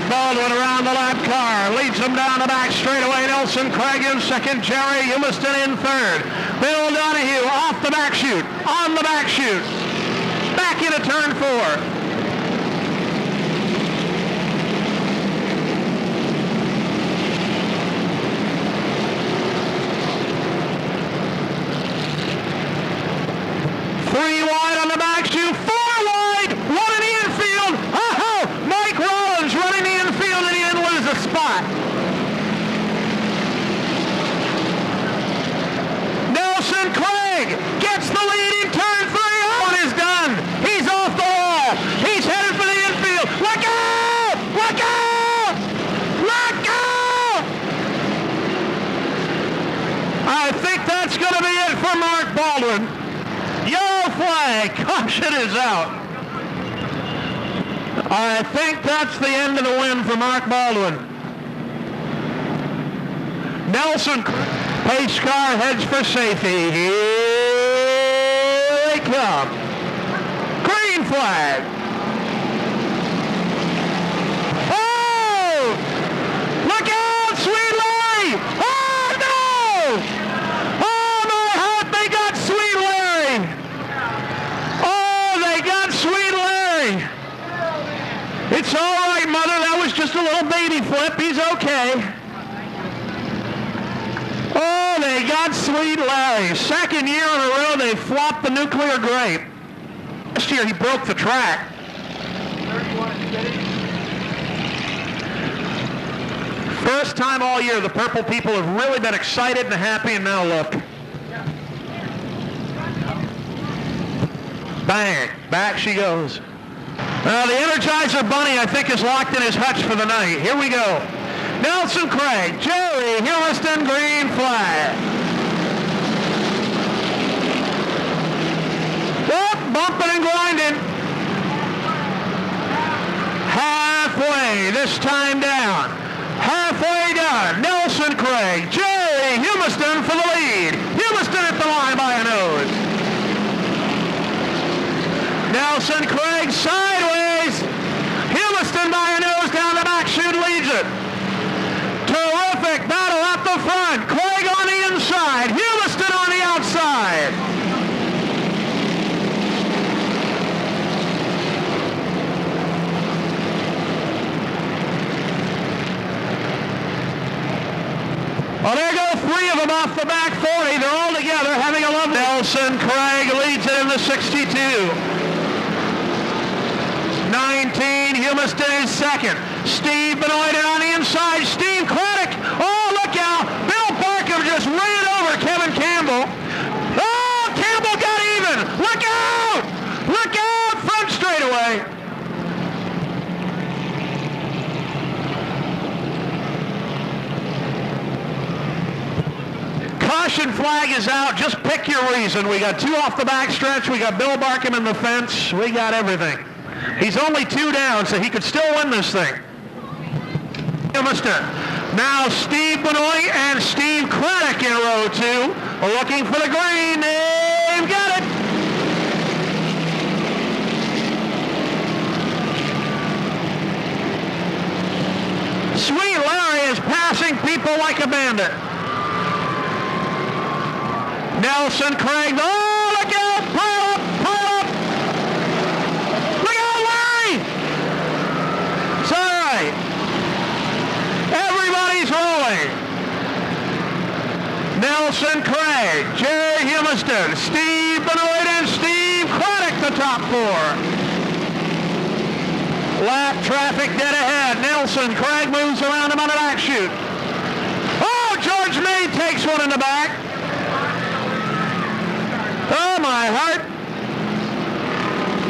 Baldwin around the lap car, leads them down the back straightaway. Nelson Craig in second, Jerry Humiston in third. Bill Donahue off the back chute, on the back chute, back into turn 4. Three wide on the back chute, 4 wide, 1 in the infield. Oh, Mike Rollins running the infield and he didn't lose a spot. Nelson Craig gets the lead in turn 3. One is done. He's off the wall. He's headed for the infield. Look out! Look out! Look out! I think that's going to be it for Mark Baldwin. Yellow flag, caution is out. I think that's the end of the win for Mark Baldwin. Nelson, pace car heads for safety. Here they come. Green flag. Oh! Look out, Sweet Larry! Oh, no! Oh, my heart, they got Sweet Larry! Oh, they got Sweet Larry! It's all right, Mother. That was just a little baby flip. He's okay. Oh, they got Sweet Larry. Second year in a row, they flopped the nuclear grape. Last year, he broke the track. 31 City. First time all year, the Purple people have really been excited and happy, and now look. Bang. Back she goes. The Energizer Bunny, I think, is locked in his hutch for the night. Here we go. Nelson Craig, Jerry Humiston, green flag. Oh, bumping and grinding. Halfway, this time down. Halfway done. Nelson Craig, Jerry Humiston for the lead. Humiston at the line by a nose. Nelson Craig sideways. Humiston by a nose down the back chute leads it. Terrific battle at the front. Craig on the inside. Humiston on the outside. Well, there go 3 of them off the back 40. They're all together having a lovely. Nelson Craig leads it in the 62. 19, Humiston is second. Steve Benoit on the inside. Steve Craddock. Oh, look out. Bill Barkham just ran over Kevin Campbell. Oh, Campbell got even. Look out. Look out. Front straightaway. Caution flag is out. Just pick your reason. We got 2 off the back stretch. We got Bill Barkham in the fence. We got everything. He's only 2 down, so he could still win this thing. Humiston. Now Steve Benoit and Steve Craddock in row 2. Looking for the green. They've got it. Sweet Larry is passing people like a bandit. Nelson Craig. Oh, look out. Pile up. Pile up. Look out, Larry. It's all right. Everybody's rolling. Nelson Craig, Jerry Humiston, Steve Benoit, and Steve Craddock, the top 4. Lap traffic dead ahead. Nelson Craig moves around him on the back chute. Oh, George May Next one in the back. Oh, my heart.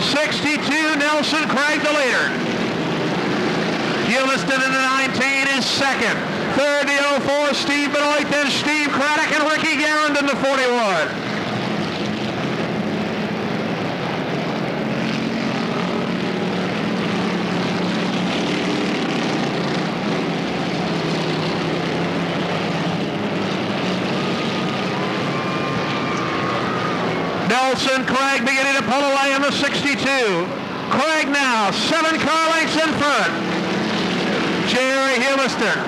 62, Nelson Craig, the leader. Humiston in the 19 is second. Third, the 04, Steve Benoit, then Steve Craddock and Ricky Garand in the 41. Nelson Craig beginning to pull away in the 62. Craig now 7 car lengths in front. Jerry Humiston,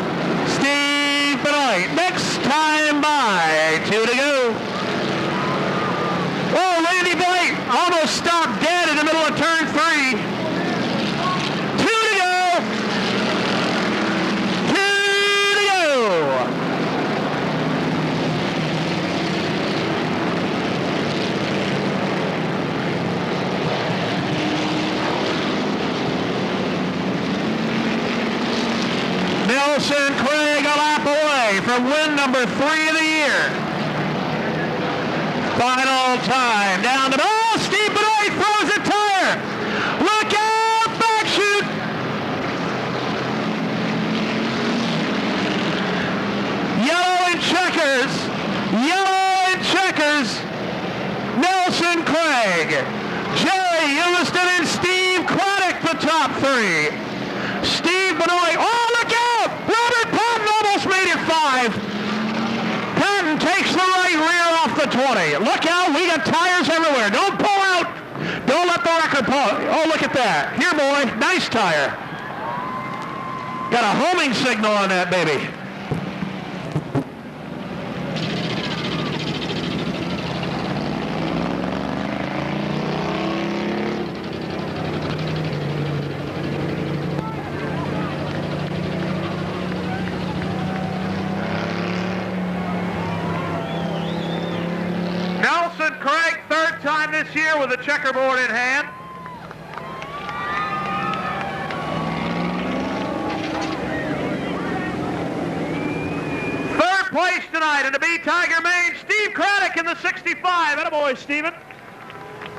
Steve Benoit, next time by. 2 to go. Oh, Randy Blythe almost stopped dead in the middle of turn 3. 2 to go. 2 to go. Nelson Craig a lap away from win number 3 of the year. Final time down the ball. Steve Benoit throws a tire. Look out, back shoot. Yellow and checkers. Yellow and checkers. Nelson Craig. Jerry Humiston and Steve Craddock the top 3. Steve Benoit. Oh, look out! Robert Patton almost made it 5. Patton takes the right rear off the 20. Look out, we got tires everywhere. Don't pull out. Don't let the record pull. Oh, look at that. Here, boy, nice tire. Got a homing signal on that baby. Nelson Craig, third time this year with a checkerboard in hand. Third place tonight in the B Tiger Main, Steve Craddock in the 65. Attaboy, Steven.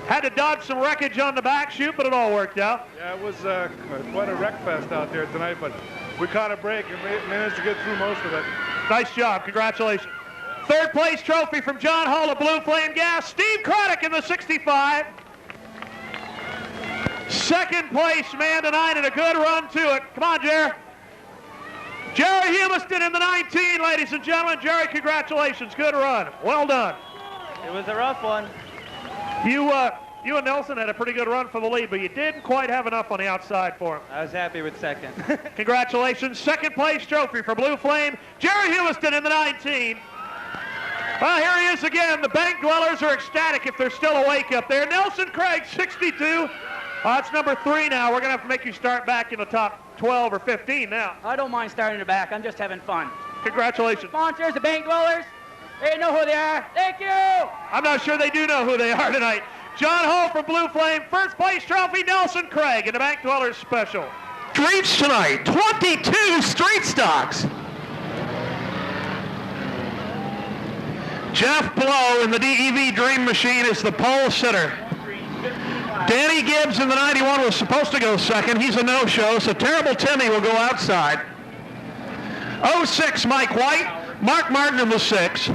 Had to dodge some wreckage on the back chute, but it all worked out. Yeah, it was quite a wreck fest out there tonight, but we caught a break and managed to get through most of it. Nice job. Congratulations. Third place trophy from John Hall of Blue Flame Gas. Steve Craddock in the 65. Second place man tonight and a good run to it. Come on, Jerry. Jerry Humiston in the 19, ladies and gentlemen. Jerry, congratulations. Good run. Well done. It was a rough one. You and Nelson had a pretty good run for the lead, but you didn't quite have enough on the outside for him. I was happy with second. Congratulations. Second place trophy for Blue Flame. Jerry Humiston in the 19. Well, here he is again. The bank dwellers are ecstatic if they're still awake up there. Nelson Craig, 62. That's number 3 now. We're going to have to make you start back in the top 12 or 15 now. I don't mind starting in the back. I'm just having fun. Congratulations. Sponsors, the bank dwellers, they know who they are. Thank you. I'm not sure they do know who they are tonight. John Hall from Blue Flame, first place trophy, Nelson Craig in the bank dwellers special. Streets tonight, 22 street stocks. Jeff Blow in the DEV Dream Machine is the pole sitter. Danny Gibbs in the 91 was supposed to go second. He's a no-show, so Terrible Timmy will go outside. 06, Mike White. Mark Martin in the 6.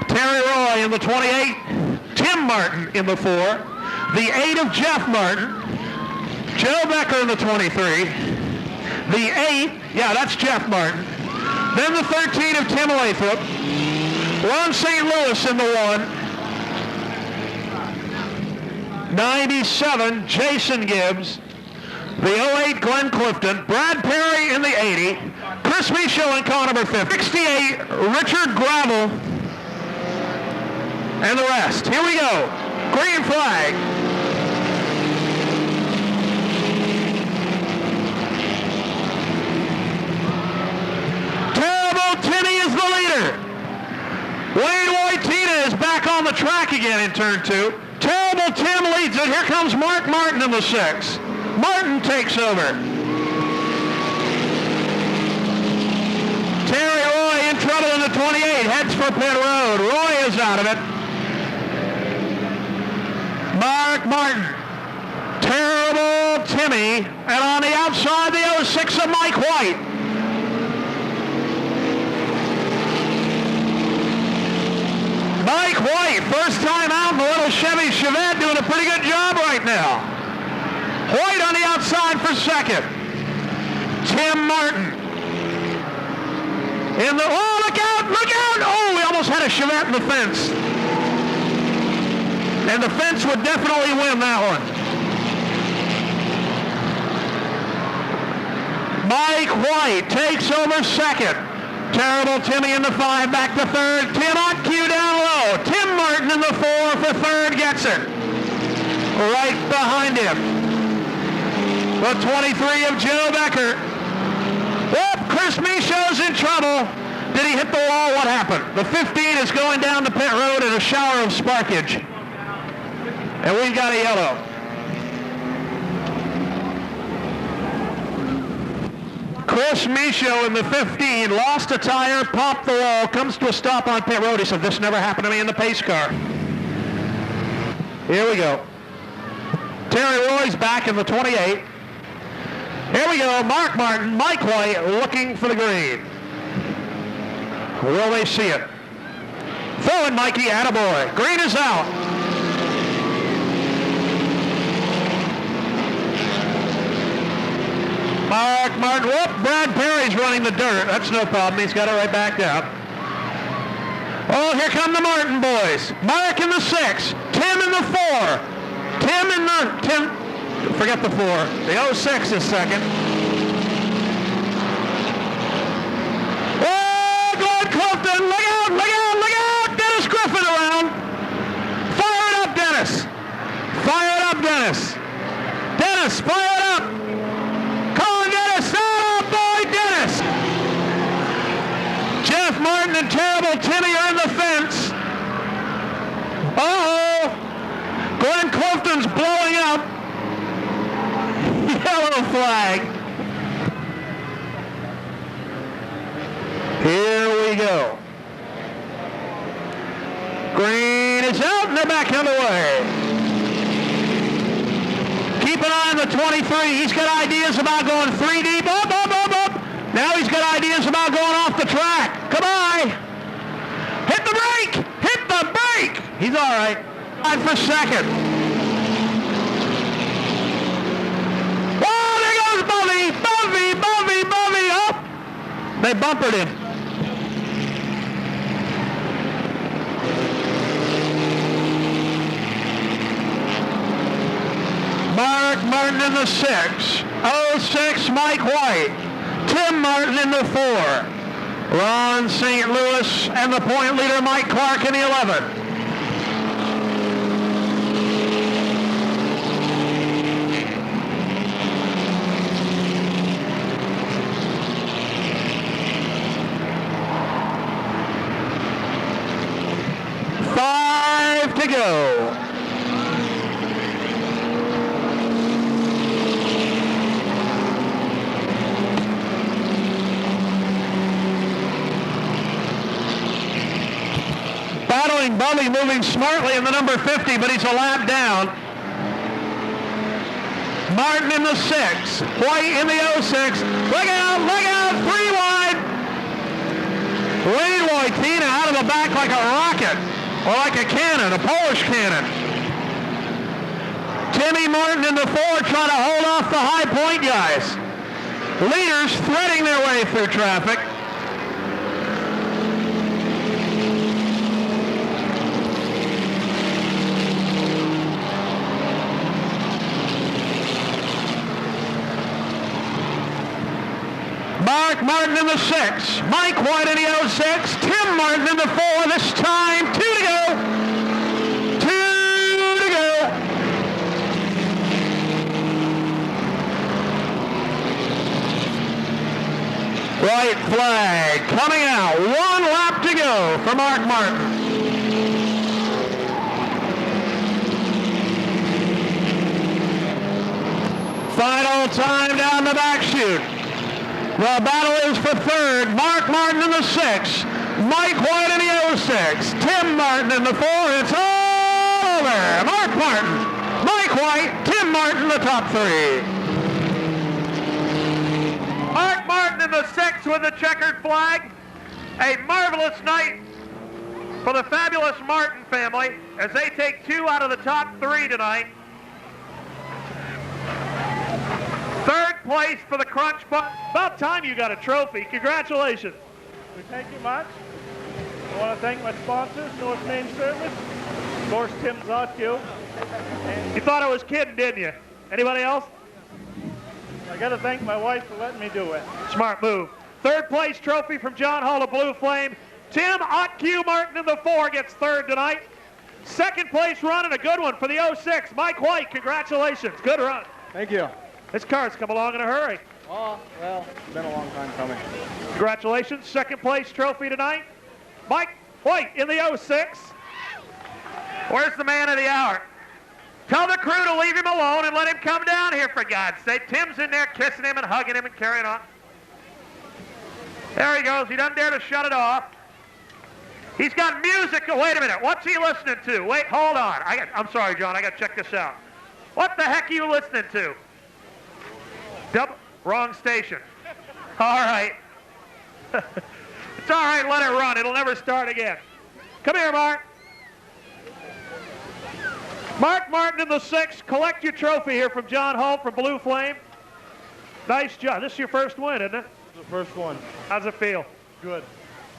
Terry Roy in the 28. Tim Martin in the 4. The 8 of Jeff Martin. Joe Becker in the 23. The 8, yeah, that's Jeff Martin. Then the 13 of Tim Lathrop. Ron St. Louis in the 1. 97, Jason Gibbs. The 08, Glenn Clifton. Brad Perry in the 80. Chris Michaud in car number 50. 68, Richard Gravel. And the rest. Here we go. Green flag. Terrible Timmy is the leader. Wayne Wojtina is back on the track again in turn 2. Terrible Tim leads it. Here comes Mark Martin in the 6. Martin takes over. Terry Roy in trouble in the the 28, heads for pit road. Roy is out of it. Mark Martin. Terrible Timmy. And on the outside, the 06 of Mike White. Mike White, first time out in the little Chevy Chevette, doing a pretty good job right now. White on the outside for second. Tim Martin. Oh, look out, look out! Oh, we almost had a Chevette in the fence. And the fence would definitely win that one. Mike White takes over second. Terrible Timmy in the 5, back to third. Tim Otkew down low. Tim Martin in the 4 for third, gets it. Right behind him. The 23 of Joe Becker. Oh, Chris Michaud's in trouble. Did he hit the wall? What happened? The 15 is going down the pit road in a shower of sparkage. And we've got a yellow. Chris Michaud in the 15 lost a tire, popped the wall, comes to a stop on pit road. He said, this never happened to me in the pace car. Here we go. Terry Roy's back in the 28. Here we go. Mark Martin, Mike White looking for the green. Will they see it? Forward, Mikey, attaboy. Green is out. Mark Martin, whoop, Brad Perry's running the dirt. That's no problem. He's got it right back down. Oh, here come the Martin boys. Mark in the 6, Tim in the 4. Forget the 4. The 06 is second. Oh, Glenn Clifton, look out, look out, look out! Dennis Griffin around. Fire it up, Dennis. Fire it up, Dennis. Dennis, fire it up. Come on, Dennis. Oh, boy, Dennis. Jeff Martin and Terrible Timmy are in the fence. Uh-oh. Glenn Clifton's blowing up. Yellow flag. Here we go. Green is out and they're back underway. Keep an eye on the 23. He's got ideas about going 3 deep. Up, up, up, up. Now he's got ideas about going off the track. Come on. Hit the brake. Hit the brake. He's all right. On for second. Oh, there goes Bovey. Bovey, Bovey, Bovey. Up. They bumpered him. Mark Martin in the 6. 06, Mike White. Tim Martin in the 4. Ron St. Louis and the point leader Mike Clark in the 11. To go. Battling Bovey, moving smartly in the number 50, but he's a lap down. Martin in the 6, White in the 06. Look out, 3 wide. Wayne Wojtina out of the back like a rocket. Or like a cannon, a Polish cannon. Timmy Martin in the 4 trying to hold off the High Point guys. Leaders threading their way through traffic. Mark Martin in the 6, Mike White in the 06, Tim Martin in the 4, this time 2 to go. 2 to go. White flag coming out. 1 lap to go for Mark Martin. Final time down the back chute. The battle is for third. Mark Martin in the 6. Mike White in the 06. Tim Martin in the 4. It's all over. Mark Martin, Mike White, Tim Martin, the top 3. Mark Martin in the 6 with the checkered flag. A marvelous night for the fabulous Martin family as they take 2 out of the top 3 tonight. 3rd place for the Crunch Bunch. About time you got a trophy. Congratulations. We thank you much. I want to thank my sponsors, North Main Service, of course, Tim Zotko. And You thought I was kidding, didn't you? Anybody else? I got to thank my wife for letting me do it. Smart move. 3rd place trophy from John Hall of Blue Flame. Tim Otq Martin in the 4 gets 3rd tonight. 2nd place run and a good one for the 06. Mike White, congratulations. Good run. Thank you. This car's come along in a hurry. Oh, well, it's been a long time coming. Congratulations. 2nd place trophy tonight. Mike White in the 06. Where's the man of the hour? Tell the crew to leave him alone and let him come down here, for God's sake. Tim's in there kissing him and hugging him and carrying on. There he goes. He doesn't dare to shut it off. He's got music. Oh, wait a minute. What's he listening to? Wait, hold on. I'm sorry, John. I got to check this out. What the heck are you listening to? Wrong station. All right. It's all right. Let it run. It'll never start again. Come here, Mark. Mark Martin in the 6. Collect your trophy here from John Hall from Blue Flame. Nice job. This is your first win, isn't it? The first one. How's it feel? Good.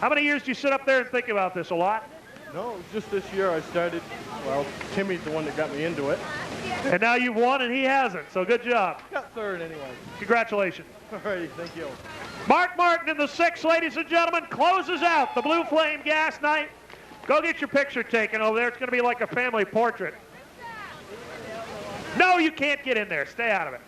How many years do you sit up there and think about this? A lot? No, just this year I started. Well, Timmy's the one that got me into it. And now you've won and he hasn't, so good job. Got 3rd anyway. Congratulations. All right, thank you. Mark Martin in the 6, ladies and gentlemen, closes out the Blue Flame Gas Night. Go get your picture taken over there. It's going to be like a family portrait. No, you can't get in there. Stay out of it.